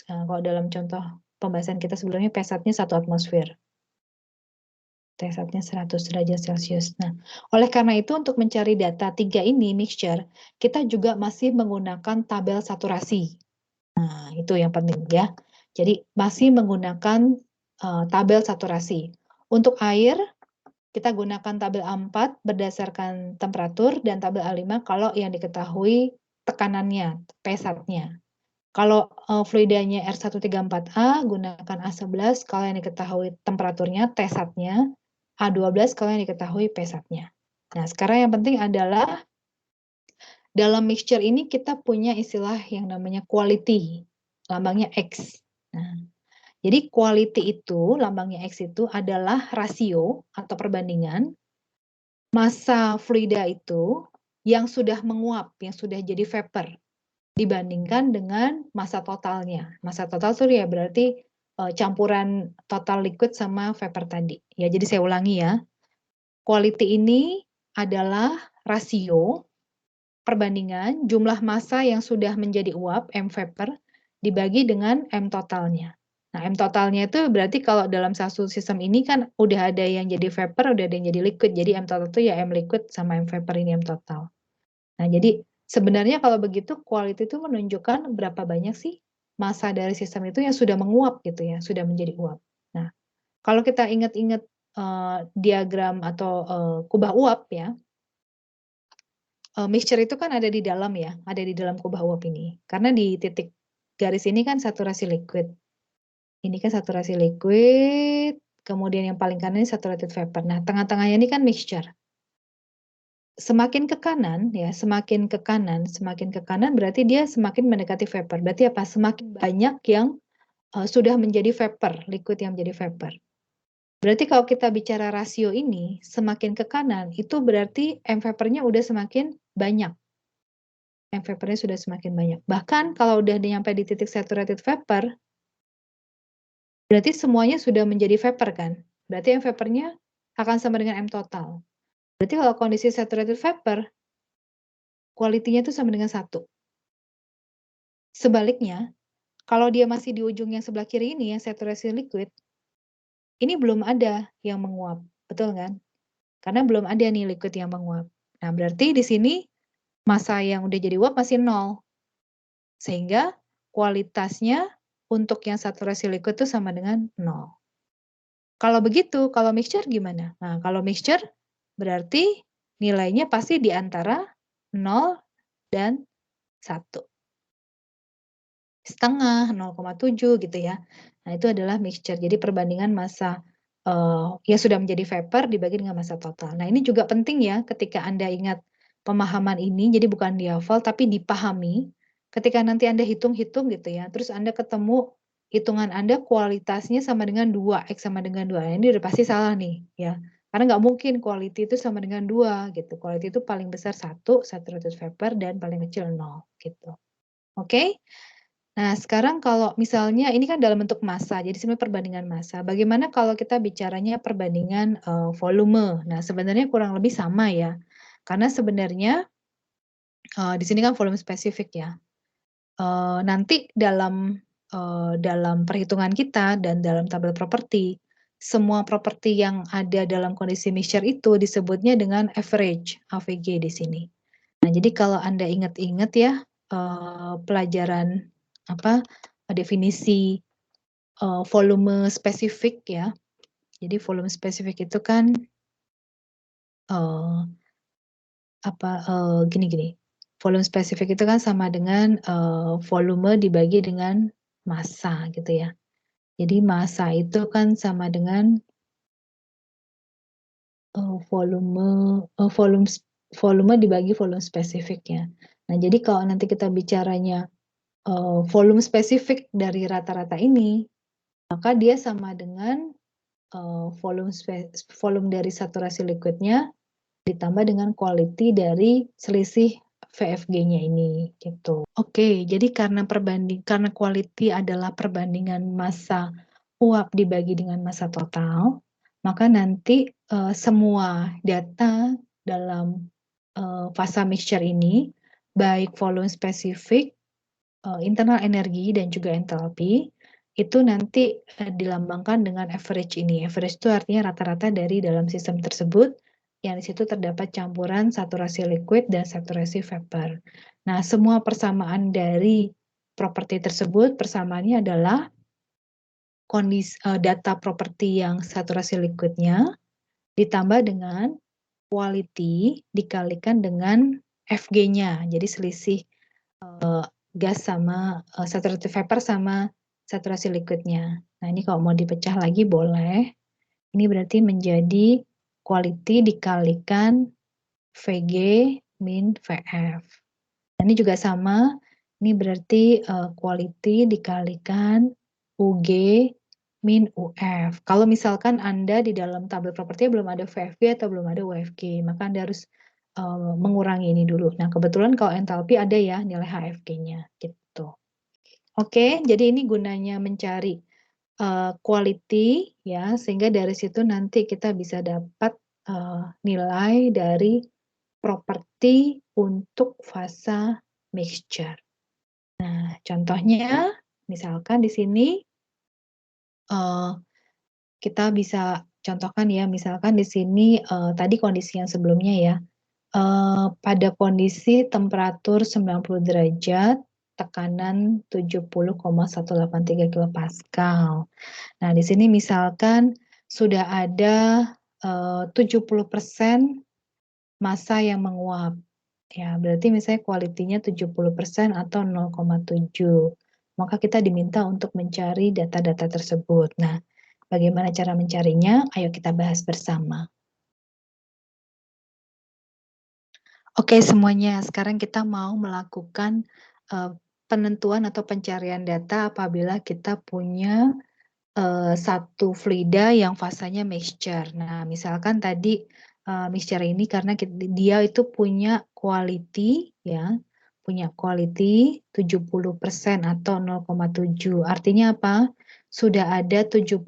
kalau dalam contoh pembahasan kita sebelumnya P-satnya 1 atmosfer. T-satnya 100 derajat Celcius. Nah, oleh karena itu untuk mencari data 3 ini mixture, kita juga masih menggunakan tabel saturasi. Nah, itu yang penting ya. Jadi masih menggunakan tabel saturasi. Untuk air, kita gunakan tabel A4 berdasarkan temperatur dan tabel A5 kalau yang diketahui tekanannya, P-satnya. Kalau fluidanya R134A, gunakan A11 kalau yang diketahui temperaturnya, T-satnya, A12 kalau yang diketahui P-satnya. Nah, sekarang yang penting adalah dalam mixture ini kita punya istilah yang namanya quality, lambangnya X. Nah, jadi quality itu, lambangnya X itu adalah rasio atau perbandingan massa fluida itu yang sudah menguap, yang sudah jadi vapor, dibandingkan dengan massa totalnya. Massa total itu ya berarti campuran total liquid sama vapor tadi. Ya, jadi saya ulangi ya. Quality ini adalah rasio perbandingan jumlah massa yang sudah menjadi uap, M vapor, dibagi dengan M totalnya. Nah, M totalnya itu berarti kalau dalam satu sistem ini kan udah ada yang jadi vapor, udah ada yang jadi liquid. Jadi M total itu ya M liquid sama M vapor ini M total. Nah, jadi sebenarnya kalau begitu quality itu menunjukkan berapa banyak sih massa dari sistem itu yang sudah menguap gitu ya, sudah menjadi uap. Nah, kalau kita ingat-ingat diagram atau kubah uap ya, mixture itu kan ada di dalam ya, ada di dalam kubah uap ini. Karena di titik garis ini kan saturasi liquid. Ini kan saturasi liquid, kemudian yang paling kanan ini saturated vapor. Nah, tengah-tengahnya ini kan mixture. Semakin ke kanan ya, semakin ke kanan berarti dia semakin mendekati vapor. Berarti apa? Semakin banyak yang sudah menjadi vapor, liquid yang menjadi vapor. Berarti kalau kita bicara rasio ini, semakin ke kanan, itu berarti M vapornya udah semakin banyak. M vapornya sudah semakin banyak. Bahkan kalau udah nyampe di titik saturated vapor, berarti semuanya sudah menjadi vapor kan? Berarti M vapornya akan sama dengan M total. Berarti kalau kondisi saturated vapor, quality-nya itu sama dengan 1. Sebaliknya, kalau dia masih di ujung yang sebelah kiri ini, yang saturasi liquid, ini belum ada yang menguap. Betul kan? Karena belum ada nih liquid yang menguap. Nah, berarti di sini massa yang udah jadi uap masih 0. Sehingga kualitasnya untuk yang saturasi liquid itu sama dengan 0. Kalau begitu, kalau mixture gimana? Nah, kalau mixture berarti nilainya pasti di antara 0 dan 1. Setengah, 0,7 gitu ya. Nah, itu adalah mixture. Jadi perbandingan massa yang sudah menjadi vapor dibagi dengan massa total. Nah, ini juga penting ya ketika Anda ingat pemahaman ini, jadi bukan dihafal tapi dipahami. Ketika nanti Anda hitung-hitung gitu ya, terus Anda ketemu hitungan Anda kualitasnya sama dengan 2, X sama dengan 2. Nah, ini udah pasti salah nih ya. Karena nggak mungkin quality itu sama dengan 2 gitu. Quality itu paling besar 1, saturated vapor, dan paling kecil 0 gitu. Oke? Nah, sekarang kalau misalnya ini kan dalam bentuk massa, jadi sebenarnya perbandingan massa. Bagaimana kalau kita bicaranya perbandingan volume? Nah, sebenarnya kurang lebih sama ya. Karena sebenarnya di sini kan volume spesifik ya. Nanti dalam perhitungan kita dan dalam tabel properti, semua properti yang ada dalam kondisi mixture itu disebutnya dengan average, AVG di sini. Nah, jadi kalau Anda ingat-ingat ya, pelajaran definisi volume spesifik ya. Jadi volume spesifik itu kan gini. Volume spesifik itu kan sama dengan volume dibagi dengan massa gitu ya. Jadi massa itu kan sama dengan volume volume dibagi volume spesifiknya. Nah, jadi kalau nanti kita bicaranya volume spesifik dari rata-rata ini, maka dia sama dengan volume dari saturasi liquidnya ditambah dengan quality dari selisih VFG-nya ini, gitu. Oke, jadi karena quality adalah perbandingan massa uap dibagi dengan massa total, maka nanti semua data dalam fasa mixture ini, baik volume spesifik, internal energi dan juga entalpi, itu nanti dilambangkan dengan average ini. Average itu artinya rata-rata dari dalam sistem tersebut, yang di situ terdapat campuran saturasi liquid dan saturasi vapor. Nah, semua persamaan dari properti tersebut, persamaannya adalah data properti yang saturasi liquidnya ditambah dengan quality dikalikan dengan FG-nya. Jadi selisih gas sama saturasi vapor sama saturasi liquidnya. Nah, ini kalau mau dipecah lagi boleh. Ini berarti menjadi quality dikalikan VG min VF. Nah, ini juga sama. Ini berarti quality dikalikan UG min UF. Kalau misalkan Anda di dalam tabel properti belum ada VFG atau belum ada UFG, maka Anda harus mengurangi ini dulu. Nah, kebetulan kalau entalpi ada ya nilai HFG-nya gitu. Oke, jadi ini gunanya mencari quality ya, sehingga dari situ nanti kita bisa dapat nilai dari properti untuk fasa mixture. Nah, contohnya misalkan di sini kita bisa contohkan ya, misalkan di sini tadi kondisi yang sebelumnya ya. Pada kondisi temperatur 90 derajat, tekanan 70,183 kilopascal. Nah, di sini misalkan sudah ada 70% massa yang menguap. Ya, berarti misalnya kualitinya 70% atau 0,7. Maka kita diminta untuk mencari data-data tersebut. Nah, bagaimana cara mencarinya? Ayo kita bahas bersama. Oke semuanya, sekarang kita mau melakukan penentuan atau pencarian data apabila kita punya satu fluida yang fasanya mixture. Nah, misalkan tadi mixture ini karena dia itu punya quality ya, punya quality 70% atau 0,7. Artinya apa? Sudah ada 70%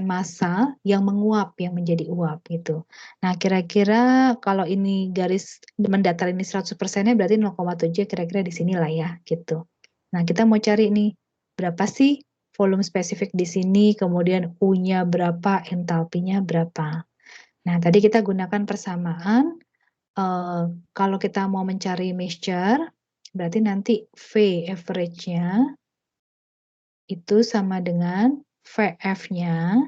massa yang menguap, yang menjadi uap gitu. Nah, kira-kira kalau ini garis mendatar ini 100%-nya berarti 0,7 kira-kira di sinilah ya gitu. Nah, kita mau cari nih berapa sih volume spesifik di sini, kemudian U-nya berapa, entalpinya berapa. Nah, tadi kita gunakan persamaan, kalau kita mau mencari mixture, berarti nanti V average-nya itu sama dengan VF-nya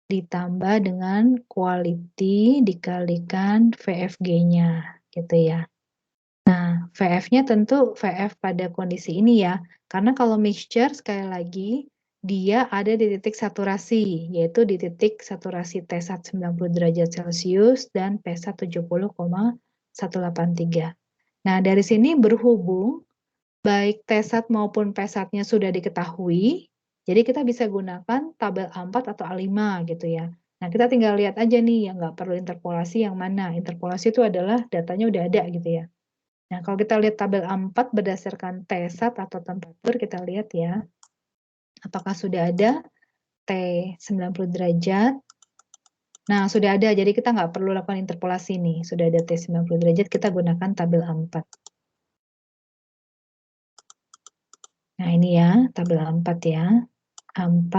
ditambah dengan quality dikalikan VFG-nya, gitu ya. Nah, VF-nya tentu VF pada kondisi ini ya, karena kalau mixture sekali lagi, dia ada di titik saturasi, yaitu di titik saturasi T1 90 derajat Celcius dan P1 70,183. Nah, dari sini berhubung baik T1 maupun P1-nya sudah diketahui, jadi kita bisa gunakan tabel A4 atau A5 gitu ya. Nah, kita tinggal lihat aja nih, yang nggak perlu interpolasi yang mana. Interpolasi itu adalah datanya udah ada gitu ya. Nah, kalau kita lihat tabel A4 berdasarkan T1 atau temperatur, kita lihat ya, apakah sudah ada T90 derajat. Nah, sudah ada, jadi kita nggak perlu lakukan interpolasi nih. Sudah ada T90 derajat, kita gunakan tabel A4. Nah, ini ya, tabel A4 ya. A4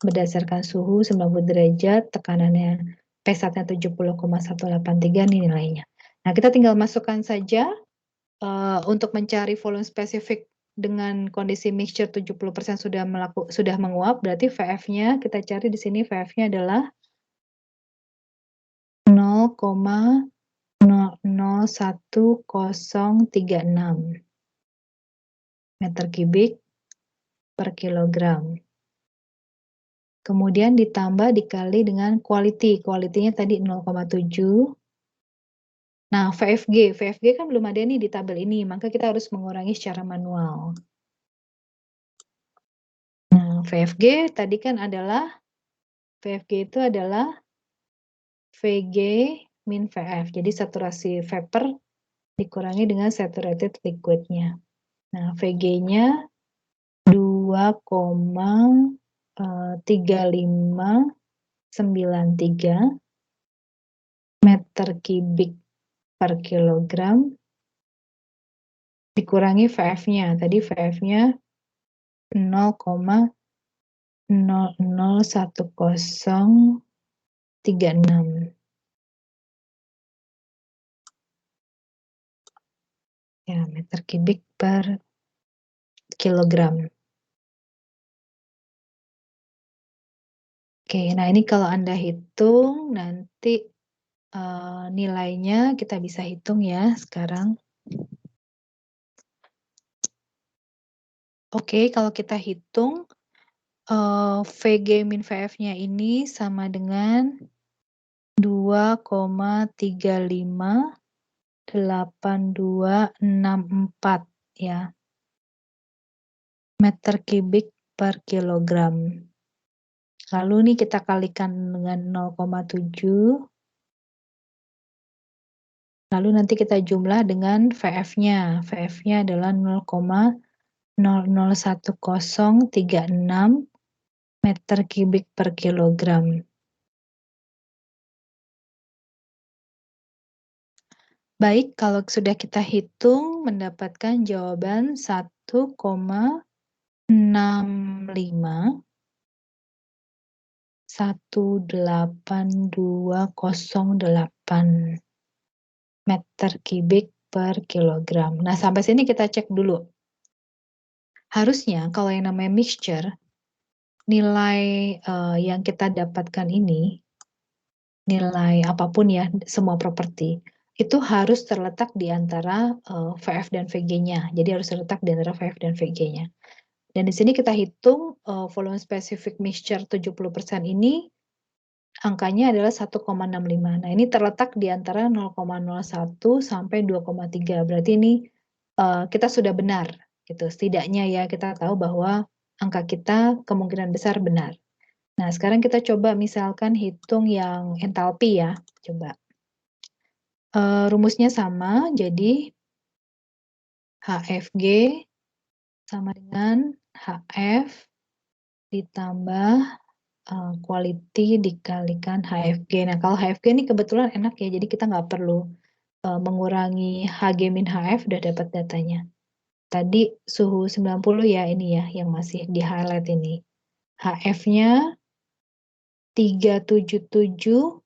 berdasarkan suhu 90 derajat, tekanannya P1-nya 70,183 nih nilainya. Nah, kita tinggal masukkan saja untuk mencari volume spesifik dengan kondisi mixture 70% sudah menguap, berarti VF-nya kita cari di sini VF-nya adalah 0,001036 meter kubik per kilogram. Kemudian ditambah dikali dengan quality. Quality-nya tadi 0,7 Nah, VFG kan belum ada nih di tabel ini, maka kita harus mengurangi secara manual. Nah, VFG tadi kan adalah, VFG itu adalah VG min VF. Jadi saturasi vapor dikurangi dengan saturated liquid-nya. Nah, VG-nya 2,3593 meter kubik per kilogram dikurangi VF-nya. Tadi VF-nya 0,001036 ya, meter kubik per kilogram. Oke, nah ini kalau Anda hitung nanti nilainya kita bisa hitung ya sekarang. Oke, kalau kita hitung VG min VF-nya ini sama dengan 2,358264 ya, meter kubik per kilogram. Lalu nih kita kalikan dengan 0,7. Lalu nanti kita jumlah dengan VF-nya. VF-nya adalah 0,001036 meter kubik per kilogram. Baik, kalau sudah kita hitung mendapatkan jawaban 1,651828 meter kubik per kilogram. Nah, sampai sini kita cek dulu. Harusnya kalau yang namanya mixture, nilai yang kita dapatkan ini, nilai apapun ya, semua properti, itu harus terletak di antara VF dan VG-nya. Jadi harus terletak di antara VF dan VG-nya. Dan di sini kita hitung volume specific mixture 70% ini angkanya adalah 1,65. Nah, ini terletak di antara 0,01 sampai 2,3. Berarti ini kita sudah benar gitu. Setidaknya ya kita tahu bahwa angka kita kemungkinan besar benar. Nah, sekarang kita coba misalkan hitung yang entalpi ya. Coba. Rumusnya sama, jadi HFG sama dengan HF ditambah quality dikalikan HFG. Nah, kalau HFG ini kebetulan enak ya, jadi kita nggak perlu mengurangi HG min HF, udah dapat datanya. Tadi suhu 90 ya, ini ya, yang masih di highlight ini. HF-nya 377,04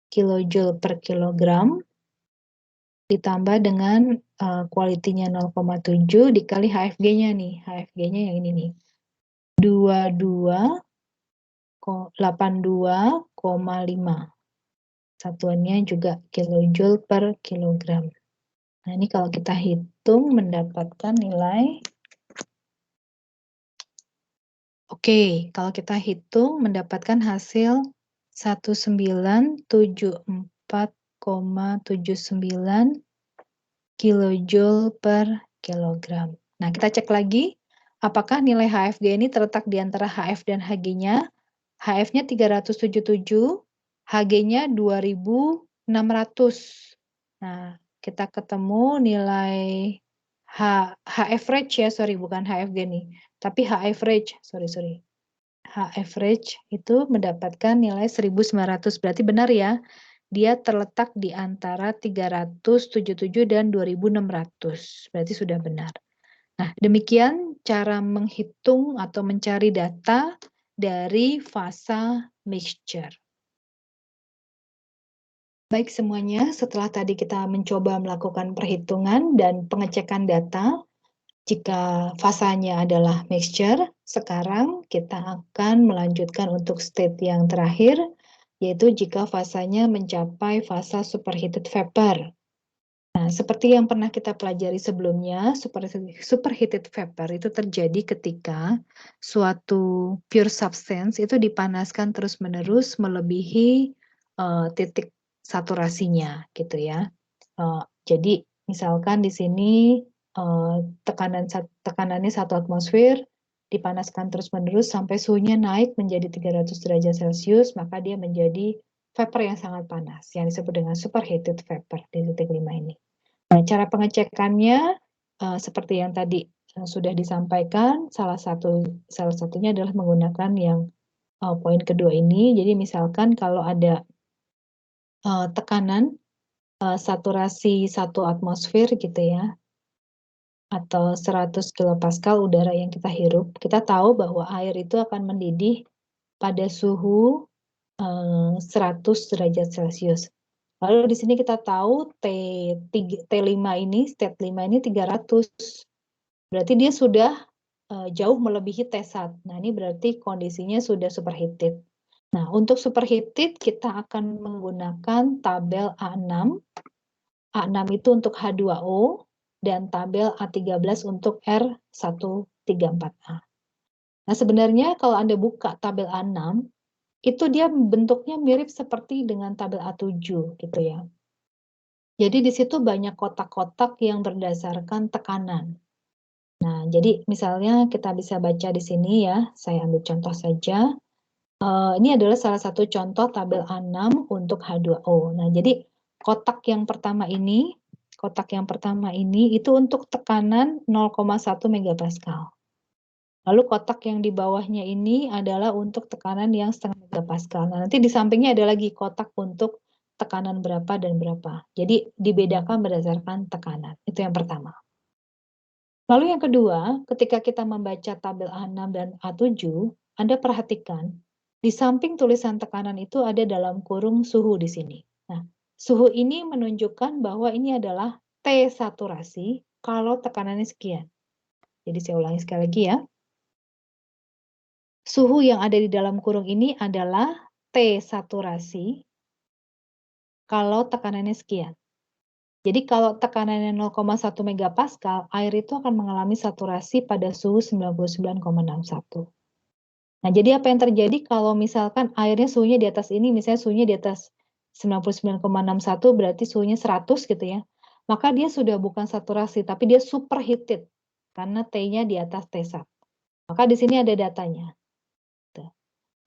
kilojoule per kilogram, ditambah dengan quality-nya 0,7 dikali HFG-nya nih. HFG-nya yang ini nih. 22,82,5. Satuannya juga kilojoule per kilogram. Nah, ini kalau kita hitung mendapatkan nilai. Oke, kalau kita hitung mendapatkan hasil 1974,79 kilojoule per kilogram. Nah, kita cek lagi, apakah nilai HFG ini terletak di antara HF dan HG-nya? HF-nya 377, HG-nya 2.600. Nah, kita ketemu nilai H average ya, sorry, bukan HFG nih, tapi H average, sorry. H average itu mendapatkan nilai 1.900, berarti benar ya, dia terletak di antara 377 dan 2.600, berarti sudah benar. Nah, demikian cara menghitung atau mencari data dari fasa mixture. Baik semuanya, setelah tadi kita mencoba melakukan perhitungan dan pengecekan data, jika fasanya adalah mixture, sekarang kita akan melanjutkan untuk state yang terakhir, yaitu jika fasanya mencapai fasa superheated vapor. Nah, seperti yang pernah kita pelajari sebelumnya, superheated vapor itu terjadi ketika suatu pure substance itu dipanaskan terus-menerus melebihi titik saturasinya gitu ya. Jadi misalkan di sini tekanannya 1 atmosfer, dipanaskan terus-menerus sampai suhunya naik menjadi 300 derajat Celcius, maka dia menjadi vapor yang sangat panas, yang disebut dengan superheated vapor di titik 5 ini. Nah, cara pengecekannya seperti yang tadi sudah disampaikan, salah satunya adalah menggunakan yang poin kedua ini. Jadi misalkan kalau ada tekanan saturasi 1 atmosfer gitu ya, atau 100 kilopascal udara yang kita hirup, kita tahu bahwa air itu akan mendidih pada suhu 100 derajat Celcius. Lalu di sini kita tahu T5 ini, state 5 ini 300. Berarti dia sudah jauh melebihi T1. Nah, ini berarti kondisinya sudah superheated. Nah, untuk superheated kita akan menggunakan tabel A6. A6 itu untuk H2O dan tabel A13 untuk R134A. Nah, sebenarnya kalau Anda buka tabel A6, itu dia bentuknya mirip seperti dengan tabel A7 gitu ya. Jadi di situ banyak kotak-kotak yang berdasarkan tekanan. Nah, jadi misalnya kita bisa baca di sini ya, saya ambil contoh saja. Ini adalah salah satu contoh tabel A6 untuk H2O. Nah, jadi kotak yang pertama ini itu untuk tekanan 0,1 megapascal. Lalu kotak yang di bawahnya ini adalah untuk tekanan yang setengah megapascal. Nah, nanti di sampingnya ada lagi kotak untuk tekanan berapa dan berapa. Jadi dibedakan berdasarkan tekanan. Itu yang pertama. Lalu yang kedua, ketika kita membaca tabel A6 dan A7, Anda perhatikan di samping tulisan tekanan itu ada dalam kurung suhu di sini. Nah, suhu ini menunjukkan bahwa ini adalah T saturasi kalau tekanannya sekian. Jadi saya ulangi sekali lagi ya. Suhu yang ada di dalam kurung ini adalah T saturasi kalau tekanannya sekian. Jadi kalau tekanannya 0,1 megapascal, air itu akan mengalami saturasi pada suhu 99,61. Nah, jadi apa yang terjadi kalau misalkan airnya suhunya di atas ini, misalnya suhunya di atas 99,61 berarti suhunya 100 gitu ya. Maka dia sudah bukan saturasi, tapi dia superheated karena T-nya di atas T1. Maka di sini ada datanya.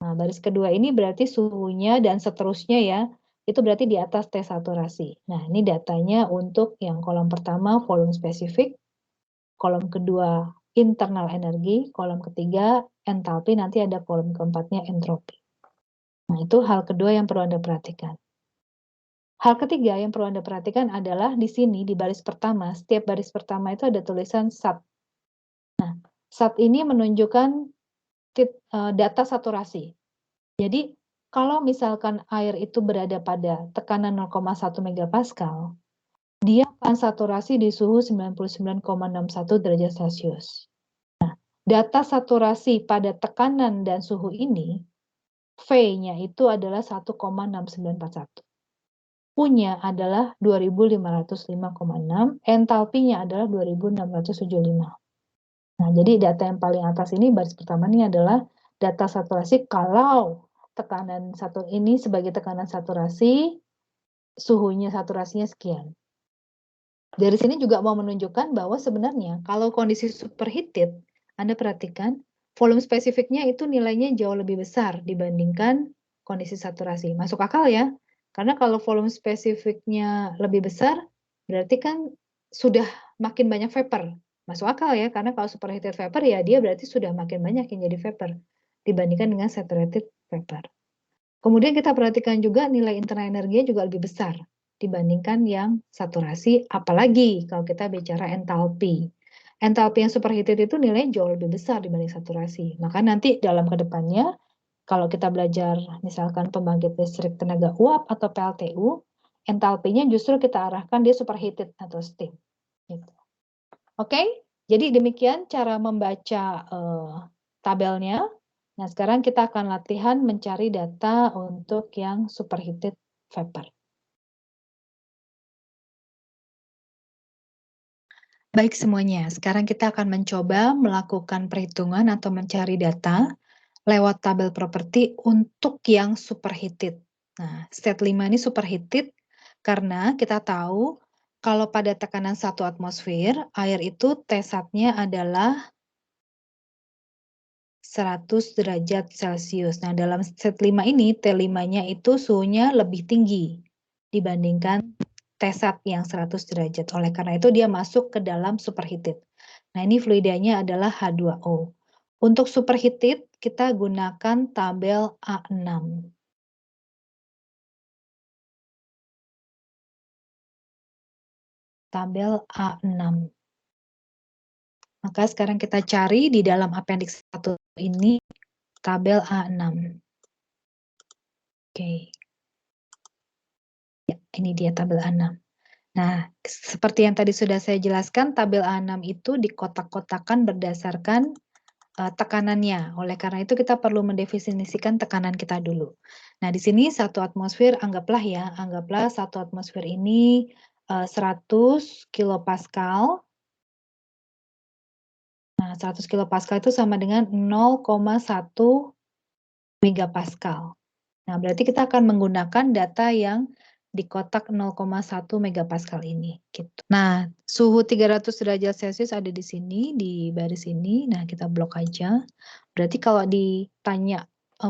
Nah, baris kedua ini berarti suhunya dan seterusnya ya, itu berarti di atas T saturasi. Nah, ini datanya untuk yang kolom pertama volume spesifik, kolom kedua internal energi, kolom ketiga entalpi, nanti ada kolom keempatnya entropi. Nah, itu hal kedua yang perlu Anda perhatikan. Hal ketiga yang perlu Anda perhatikan adalah di sini, di baris pertama, setiap baris pertama itu ada tulisan SAT. Nah, SAT ini menunjukkan data saturasi. Jadi, kalau misalkan air itu berada pada tekanan 0,1 megapascal, dia akan saturasi di suhu 99,61 derajat Celcius. Nah, data saturasi pada tekanan dan suhu ini, V-nya itu adalah 1,6941. U-nya adalah 2505,6, entalpinya adalah 2675. Nah, jadi data yang paling atas ini, baris pertama ini adalah data saturasi kalau tekanan satu ini sebagai tekanan saturasi, suhunya saturasinya sekian. Dari sini juga mau menunjukkan bahwa sebenarnya kalau kondisi superheated, Anda perhatikan volume spesifiknya itu nilainya jauh lebih besar dibandingkan kondisi saturasi. Masuk akal ya? Karena kalau volume spesifiknya lebih besar, berarti kan sudah makin banyak vapor. Masuk akal ya, karena kalau superheated vapor ya dia berarti sudah makin banyak yang jadi vapor dibandingkan dengan saturated vapor. Kemudian kita perhatikan juga nilai internal energinya juga lebih besar dibandingkan yang saturasi, apalagi kalau kita bicara entalpi. Entalpi yang superheated itu nilainya jauh lebih besar dibanding saturasi. Maka nanti dalam kedepannya, kalau kita belajar misalkan pembangkit listrik tenaga uap atau PLTU, entalpinya justru kita arahkan dia superheated atau steam. Gitu. Oke, jadi demikian cara membaca tabelnya. Nah, sekarang kita akan latihan mencari data untuk yang superheated vapor. Baik semuanya, sekarang kita akan mencoba melakukan perhitungan atau mencari data lewat tabel properti untuk yang superheated. Nah, state 5 ini superheated karena kita tahu kalau pada tekanan 1 atmosfer, air itu T-sat-nya adalah 100 derajat Celcius. Nah, dalam state 5 ini, T5-nya itu suhunya lebih tinggi dibandingkan T-sat yang 100 derajat. Oleh karena itu dia masuk ke dalam superheated. Nah, ini fluidanya adalah H2O. Untuk superheated, kita gunakan tabel A6. Tabel A6. Maka sekarang kita cari di dalam appendix 1 ini tabel A6. Oke. Ya, ini dia tabel A6. Nah, seperti yang tadi sudah saya jelaskan, tabel A6 itu dikotak-kotakan berdasarkan tekanannya. Oleh karena itu kita perlu mendefinisikan tekanan kita dulu. Nah, di sini 1 atmosfer anggaplah 1 atmosfer ini 100 kilopascal. Nah, 100 kilopascal itu sama dengan 0,1 megapascal. Nah, berarti kita akan menggunakan data yang di kotak 0,1 megapascal ini, gitu. Nah, suhu 300 derajat Celcius ada di sini, di baris ini. Nah, kita blok aja. Berarti kalau ditanya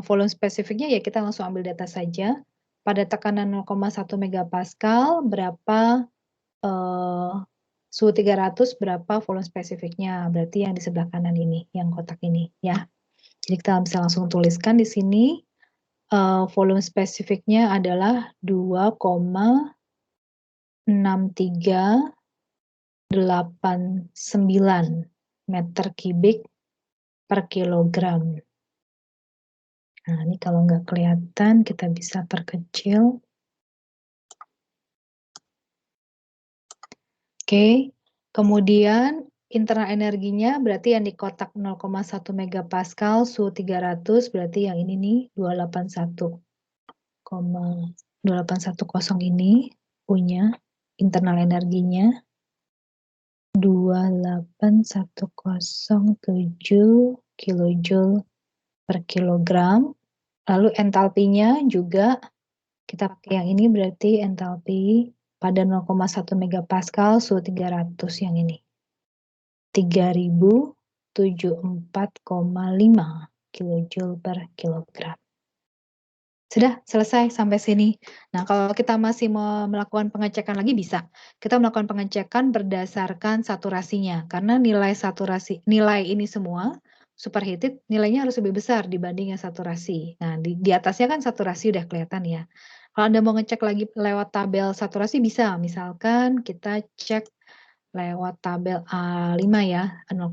volume spesifiknya, ya kita langsung ambil data saja. Pada tekanan 0,1 megapascal, berapa suhu 300, berapa volume spesifiknya. Berarti yang di sebelah kanan ini, yang kotak ini, ya. Jadi kita bisa langsung tuliskan di sini. Volume spesifiknya adalah 2,6389 meter kubik per kilogram. Nah, ini kalau nggak kelihatan, kita bisa perkecil. Oke, kemudian internal energinya berarti yang di kotak 0,1 megapascal, suhu 300, berarti yang ini nih 2810 ini punya internal energinya 28107 kilojoule per kilogram. Lalu entalpinya juga kita pakai yang ini, berarti entalpi pada 0,1 megapascal suhu 300 yang ini 3074,5 kilojoule per kilogram. Sudah selesai sampai sini. Nah, kalau kita masih mau melakukan pengecekan lagi bisa. Kita melakukan pengecekan berdasarkan saturasinya. Karena nilai ini semua superheated nilainya harus lebih besar dibanding yang saturasi. Nah, di atasnya kan saturasi udah kelihatan ya. Kalau Anda mau ngecek lagi lewat tabel saturasi bisa. Misalkan kita cek lewat tabel A5 ya, 0,1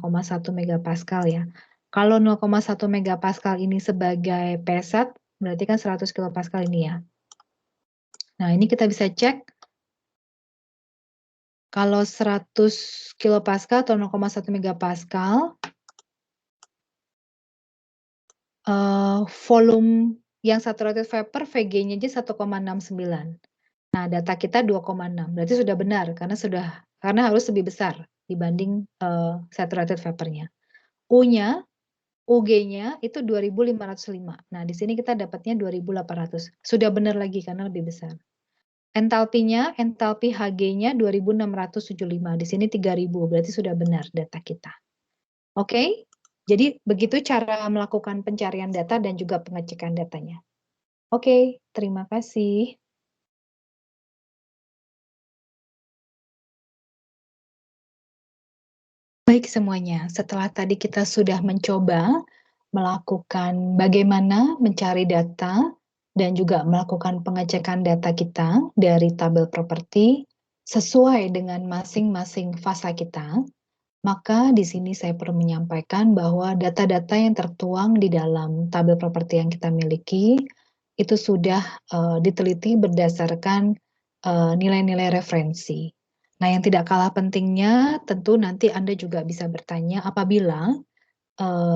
megapascal ya. Kalau 0,1 megapascal ini sebagai pesat, berarti kan 100 kilopascal ini ya. Nah, ini kita bisa cek kalau 100 kilopascal atau 0,1 megapascal, volume yang saturated vapor VG-nya aja 1,69. Nah, data kita 2,6. Berarti sudah benar karena harus lebih besar dibanding saturated vapor-nya. UG-nya itu 2505. Nah, di sini kita dapatnya 2800. Sudah benar lagi karena lebih besar. Entalpinya, entalpi Hg-nya 2675. Di sini 3000, berarti sudah benar data kita. Oke? Jadi begitu cara melakukan pencarian data dan juga pengecekan datanya. Oke, terima kasih. Baik semuanya, setelah tadi kita sudah mencoba melakukan bagaimana mencari data dan juga melakukan pengecekan data kita dari tabel properti sesuai dengan masing-masing fasa kita, maka di sini saya perlu menyampaikan bahwa data-data yang tertuang di dalam tabel properti yang kita miliki itu sudah diteliti berdasarkan nilai-nilai referensi. Nah, yang tidak kalah pentingnya, tentu nanti Anda juga bisa bertanya apabila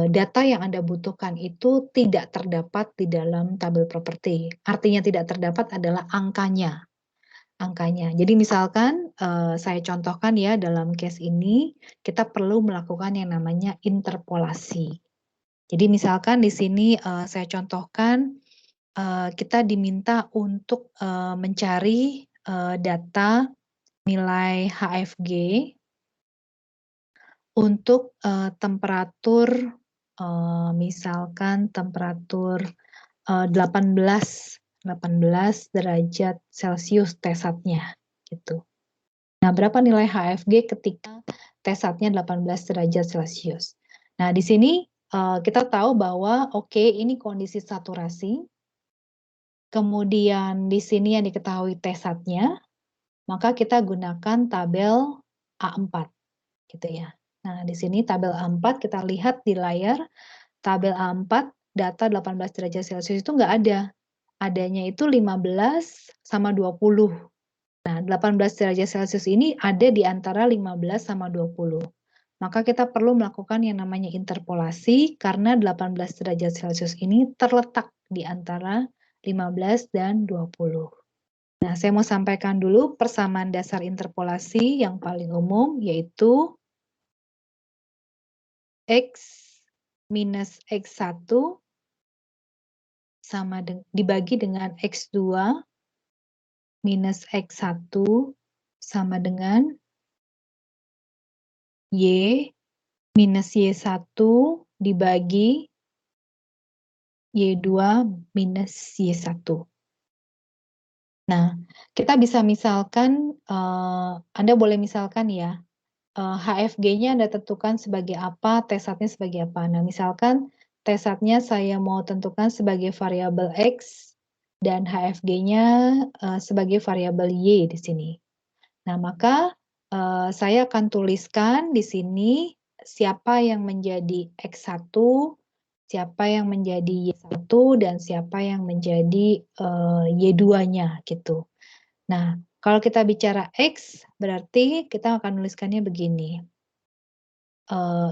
data yang Anda butuhkan itu tidak terdapat di dalam tabel properti. Artinya tidak terdapat adalah angkanya. Jadi misalkan saya contohkan ya dalam case ini, kita perlu melakukan yang namanya interpolasi. Jadi misalkan di sini saya contohkan kita diminta untuk, mencari, data nilai HFG untuk, temperatur, misalkan temperatur, 18 derajat celcius T-sat-nya, gitu. Nah, berapa nilai HFG ketika T-sat-nya 18 derajat celcius. Nah, di sini, kita tahu bahwa oke, ini kondisi saturasi, kemudian di sini yang diketahui T-sat-nya, maka kita gunakan tabel A4, gitu ya. Nah, di sini tabel A4 kita lihat di layar, tabel A4 data 18 derajat celcius itu nggak ada. Adanya itu 15 sama 20. Nah, 18 derajat celcius ini ada di antara 15 sama 20. Maka kita perlu melakukan yang namanya interpolasi karena 18 derajat celcius ini terletak di antara 15 dan 20. Nah, saya mau sampaikan dulu persamaan dasar interpolasi yang paling umum, yaitu X minus X1 dibagi dengan X2 minus X1 sama dengan Y minus Y1 dibagi Y2 minus Y1. Nah, kita bisa misalkan, Anda boleh misalkan ya, HFG-nya Anda tentukan sebagai apa, T-sat-nya sebagai apa. Nah, misalkan T-sat-nya saya mau tentukan sebagai variabel X dan HFG-nya sebagai variabel Y di sini. Nah, maka saya akan tuliskan di sini siapa yang menjadi X1, siapa yang menjadi Y1, dan siapa yang menjadi Y2-nya gitu. Nah, kalau kita bicara X, berarti kita akan menuliskannya begini.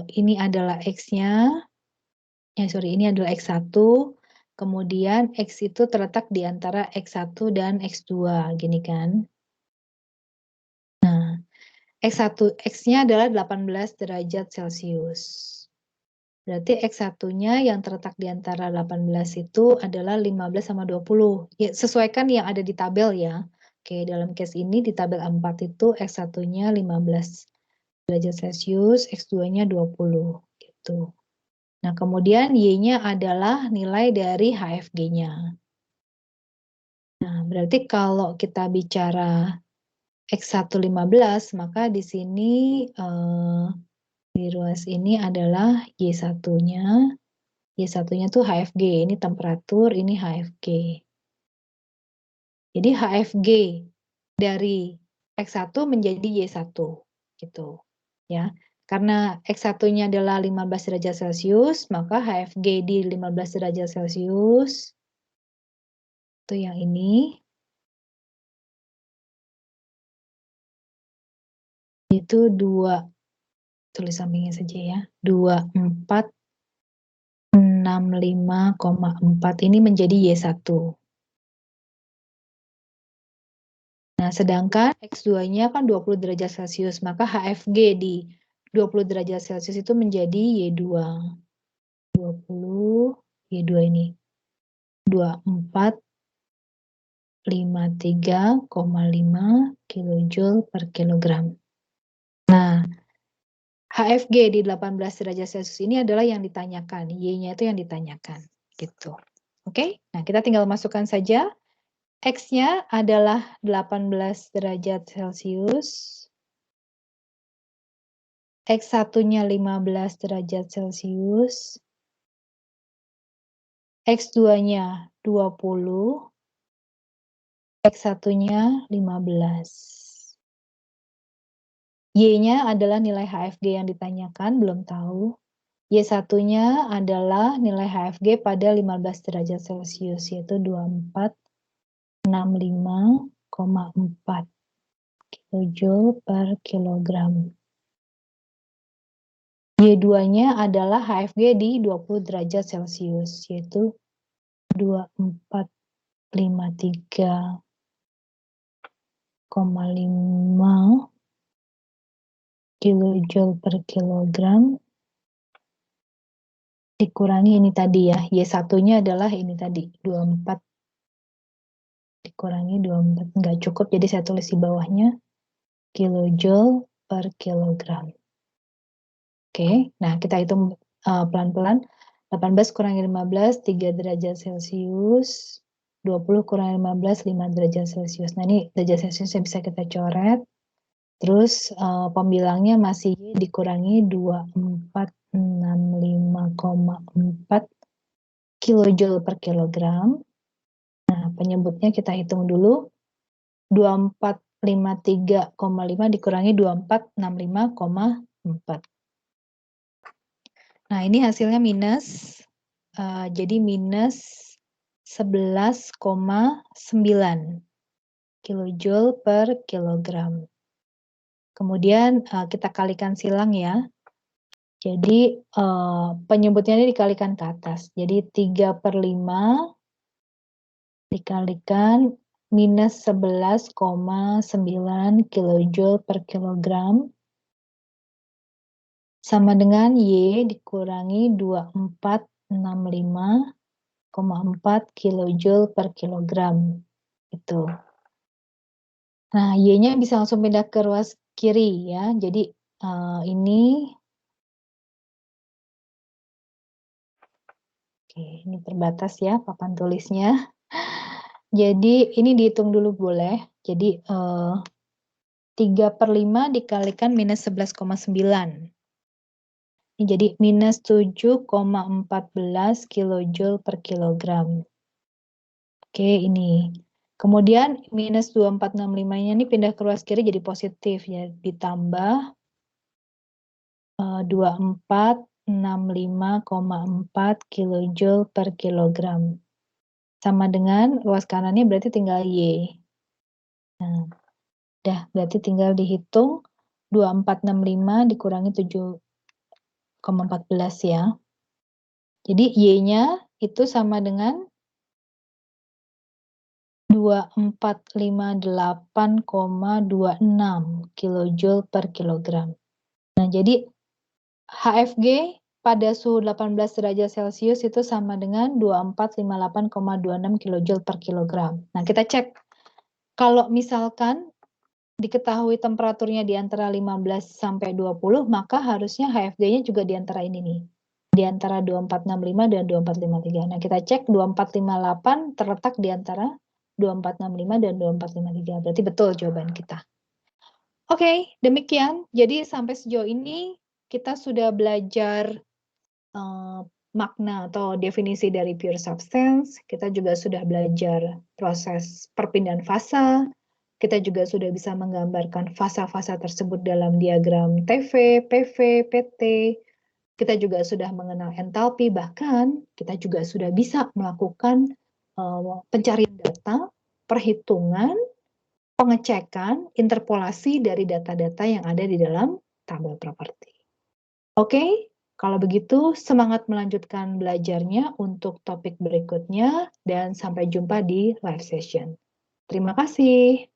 Ini adalah X-nya, ini adalah X1, kemudian X itu terletak di antara X1 dan X2, gini kan. Nah, X-nya adalah 18 derajat Celcius. Berarti X1-nya yang terletak di antara 18 itu adalah 15 sama 20. Ya, sesuaikan yang ada di tabel ya. Oke, dalam case ini di tabel 4 itu X1-nya 15 derajat Celcius, X2-nya 20 gitu. Nah, kemudian Y-nya adalah nilai dari HFG-nya. Nah, berarti kalau kita bicara X1 15, maka di sini di ruas ini adalah Y1-nya. Y1-nya tuh HFG, ini temperatur, ini HFG. Jadi HFG dari X1 menjadi Y1 gitu. Ya. Karena X1-nya adalah 15 derajat Celcius, maka HFG di 15 derajat Celcius itu yang ini itu 2, tulis sampingnya saja ya, 2465,4 ini menjadi Y1. Nah, sedangkan X2-nya kan 20 derajat Celcius, maka HFG di 20 derajat Celcius itu menjadi Y2. 20, Y2 ini. 2453,5 kilojoule per kilogram. Nah, HFG di 18 derajat Celcius ini adalah yang ditanyakan. Y-nya itu yang ditanyakan. Gitu. Oke? Nah, kita tinggal masukkan saja. X-nya adalah 18 derajat Celcius. X1-nya 15 derajat Celcius. X2-nya 20. X1-nya 15. Y-nya adalah nilai HFG yang ditanyakan, belum tahu. Y1-nya adalah nilai HFG pada 15 derajat Celcius, yaitu 2465,4 kilojoule per kilogram. Y2-nya adalah HFG di 20 derajat Celcius, yaitu 2453,5 kilojoule per kilogram dikurangi ini tadi ya, Y1-nya adalah ini tadi, 24 dikurangi 24, nggak cukup, jadi saya tulis di bawahnya kilojoule per kilogram. Oke, nah kita hitung pelan-pelan. 18 kurangi 15, 3 derajat Celcius. 20 kurangi 15, 5 derajat Celcius. Nah ini derajat Celciusnya bisa kita coret. Terus pembilangnya masih Y dikurangi 2465,4 kilojoule per kilogram. Nah penyebutnya kita hitung dulu. 2453,5 dikurangi 2465,4. Nah, ini hasilnya minus, jadi minus 11,9 kilojoule per kilogram. Kemudian kita kalikan silang ya. Jadi penyebutnya ini dikalikan ke atas. Jadi 3/5 dikalikan minus 11,9 kilojoule per kilogram sama dengan Y dikurangi 2465,4 kilojoule per kilogram. Itu. Nah, Y-nya bisa langsung pindah ke ruas kiri ya. Jadi ini ini terbatas ya papan tulisnya. Jadi ini dihitung dulu boleh. Jadi 3/5 dikalikan minus 11,9. Ini jadi minus 7,14 kilojoule per kilogram. Oke, ini. Kemudian minus 2465-nya ini pindah ke ruas kiri jadi positif ya. Ditambah 2465,4 kilojoule per kilogram. Sama dengan ruas kanannya berarti tinggal Y. Nah, berarti tinggal dihitung 2465 dikurangi 7,14 ya. Jadi Y-nya itu sama dengan 2458,26 kilojoule per kilogram. Nah, jadi HFG pada suhu 18 derajat Celcius itu sama dengan 2458,26 kilojoule per kilogram. Nah, kita cek. Kalau misalkan diketahui temperaturnya di antara 15 sampai 20, maka harusnya HFG-nya juga di antara ini nih. Di antara 2465 dan 2453. Nah, kita cek 2458 terletak di antara 2465 dan 2453. Berarti betul jawaban kita. Oke, demikian. Jadi sampai sejauh ini kita sudah belajar makna atau definisi dari pure substance. Kita juga sudah belajar proses perpindahan fasa. Kita juga sudah bisa menggambarkan fasa-fasa tersebut dalam diagram TV, PV, PT. Kita juga sudah mengenal entalpi, bahkan kita juga sudah bisa melakukan pencarian data, perhitungan, pengecekan, interpolasi dari data-data yang ada di dalam tabel properti. Oke, kalau begitu semangat melanjutkan belajarnya untuk topik berikutnya dan sampai jumpa di live session. Terima kasih.